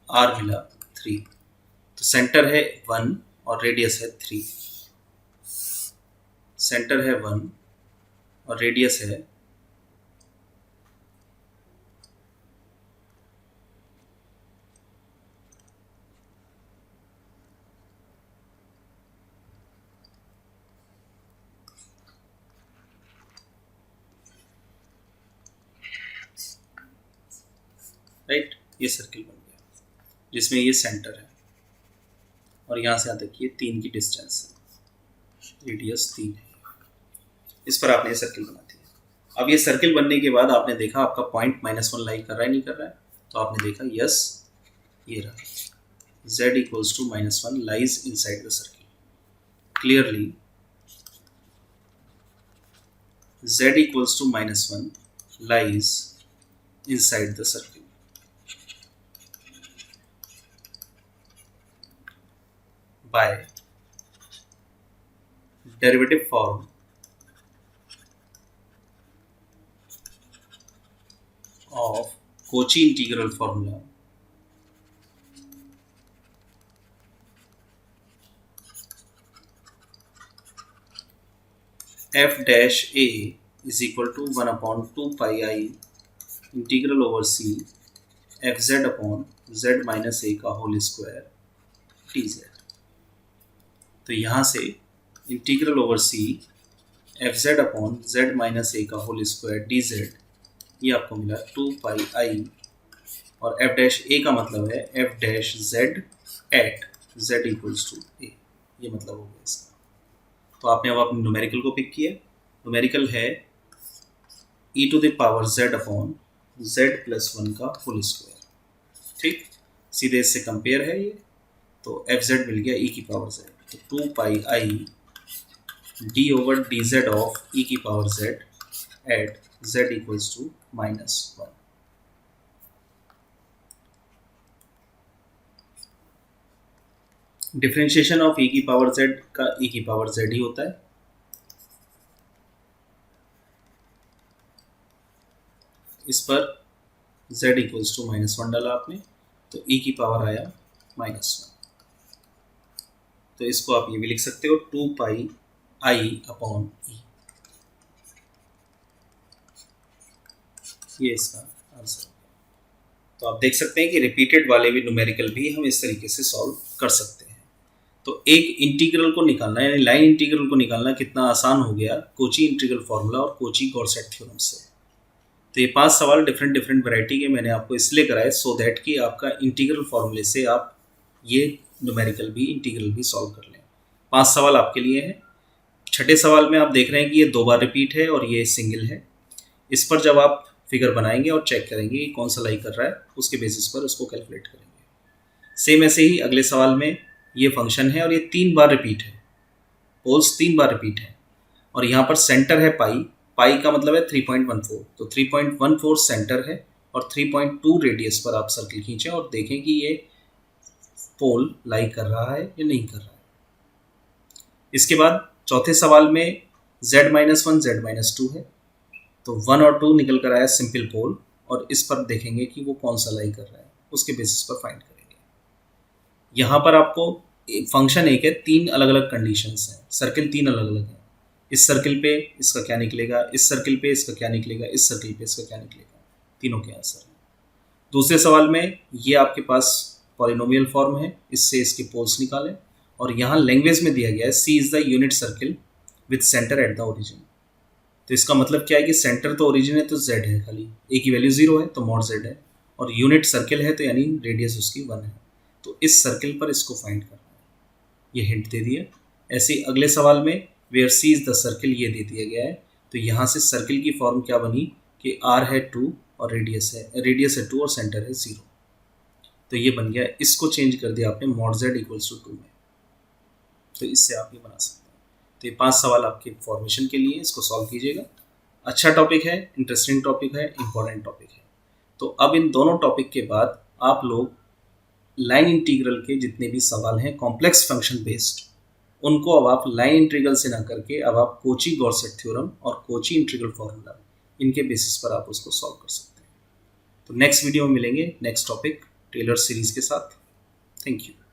आर मिला 3। तो सेंटर है 1 और रेडियस है 3। सेंटर है 1 और रेडियस है राइट। ये सर्किल बन गया जिसमें ये सेंटर है और यहाँ से यहाँ तक ये 3 की डिस्टेंस है, रेडियस 3 है। इस पर आपने ये सर्किल बना दिया। अब ये सर्किल बनने के बाद आपने देखा आपका पॉइंट -1 लाई कर रहा है नहीं कर रहा है, तो आपने देखा यस ये रहा z equals to -1 lies inside the circle. Clearly z equals to -1 lies inside the circle. by derivative form of Cauchy integral formula f dash a is equal to 1 upon 2 pi I integral over c f z upon z minus a का whole square dz। तो यहाँ से integral over C F Z upon Z minus a का whole square D Z, ये आपको मिला 2 pi आई, और F dash ए का मतलब है f dash z at z equals to a, ये मतलब हो गया इसका। तो आपने अब अपने न्यूमेरिकल को पिक किया। न्यूमेरिकल है e to the power z upon z plus 1 का होल स्क्वायर। ठीक, सीधे इससे कंपेयर है ये, तो एफ जेड मिल गया ई की पावर जेड, तो 2 pi i d over d z of e की power z at z equals to -1। Differentiation of e की पावर जेड का ई की पावर जेड ही होता है। इस पर z इक्वल्स टू -1 डाला आपने, तो e की पावर आया -1। तो इसको आप ये भी लिख सकते हो 2 पाई आई अपॉन ई, ये इसका आंसर। तो आप देख सकते हैं कि रिपीटेड वाले भी न्यूमेरिकल भी हम इस तरीके से सॉल्व कर सकते हैं। तो एक इंटीग्रल को निकालना यानी लाइन इंटीग्रल को निकालना कितना आसान हो गया कोची इंटीग्रल फार्मूला और कोची गॉर्सेट थ्योरम से। तो ये 5 सवाल डिफरेंट वैरायटी के मैंने आपको इसलिए कराए सो दैट कि आपका इंटीग्रल फार्मूले से आप ये न्यूमेरिकल भी इंटीग्रल भी सॉल्व कर लें। 5 सवाल आपके लिए हैं। छठे सवाल में आप देख रहे हैं कि ये 2 बार रिपीट है और ये सिंगल है। इस पर जब आप फिगर बनाएंगे और चेक करेंगे कि कौन सा लाई कर रहा है, उसके बेसिस पर उसको कैलकुलेट करेंगे। सेम ऐसे ही अगले सवाल में ये फंक्शन है और ये 3 बार रिपीट है, पोल्स 3 बार रिपीट है, और यहाँ पर सेंटर है पाई का मतलब है 3.14, तो 3.14 सेंटर है और 3.2 रेडियस पर आप सर्किल खींचें और देखें कि ये पोल लाई कर रहा है या नहीं कर रहा है। इसके बाद चौथे सवाल में z-1 z-2 है, तो 1 और 2 निकल कर आया सिंपल पोल, और इस पर देखेंगे कि वो कौन सा लाई कर रहा है, उसके बेसिस पर फाइंड करेंगे। यहाँ पर आपको फंक्शन एक है, 3 अलग अलग कंडीशंस हैं, सर्किल 3 अलग अलग हैं। इस सर्किल पे इसका क्या निकलेगा, इस सर्किल पे इसका क्या निकलेगा, इस सर्किल पे इसका क्या निकलेगा, तीनों के आंसर हैं। दूसरे सवाल में ये आपके पास पॉलिनोमियल फॉर्म है, इससे इसके पोल्स निकालें, और यहाँ लैंग्वेज में दिया गया है C is the unit circle with centre at the origin. तो इसका मतलब क्या है कि सेंटर तो ओरिजिन है तो z है, खाली a की वैल्यू 0 है तो मॉड z है, और यूनिट सर्किल है तो यानी रेडियस उसकी 1 है। तो इस सर्किल पर इसको फाइंड करना है, ये हिंट दे दिया। ऐसे ही अगले सवाल में where C is the circle ये दे दिया गया है, तो यहाँ से सर्किल की फॉर्म क्या बनी कि r है 2 और रेडियस है 2 और सेंटर है 0, तो ये बन गया। इसको चेंज कर दिया आपने मॉड z इक्वल्स टू 2 में, तो इससे आप ये बना सकते हैं। तो ये 5 सवाल आपके फॉर्मेशन के लिए, इसको सॉल्व कीजिएगा। अच्छा टॉपिक है, इंटरेस्टिंग टॉपिक है, इंपॉर्टेंट टॉपिक है। तो अब इन दोनों टॉपिक के बाद आप लोग लाइन इंटीग्रल के जितने भी सवाल हैं कॉम्प्लेक्स फंक्शन बेस्ड, उनको अब आप लाइन इंटीग्रल से ना करके अब आप कोची गॉर्सेट थ्योरम और कोची इंटीग्रल फार्मूला इनके बेसिस पर आप उसको सॉल्व कर सकते हैं। तो नेक्स्ट वीडियो में मिलेंगे नेक्स्ट टॉपिक टेलर सीरीज के साथ। Thank you.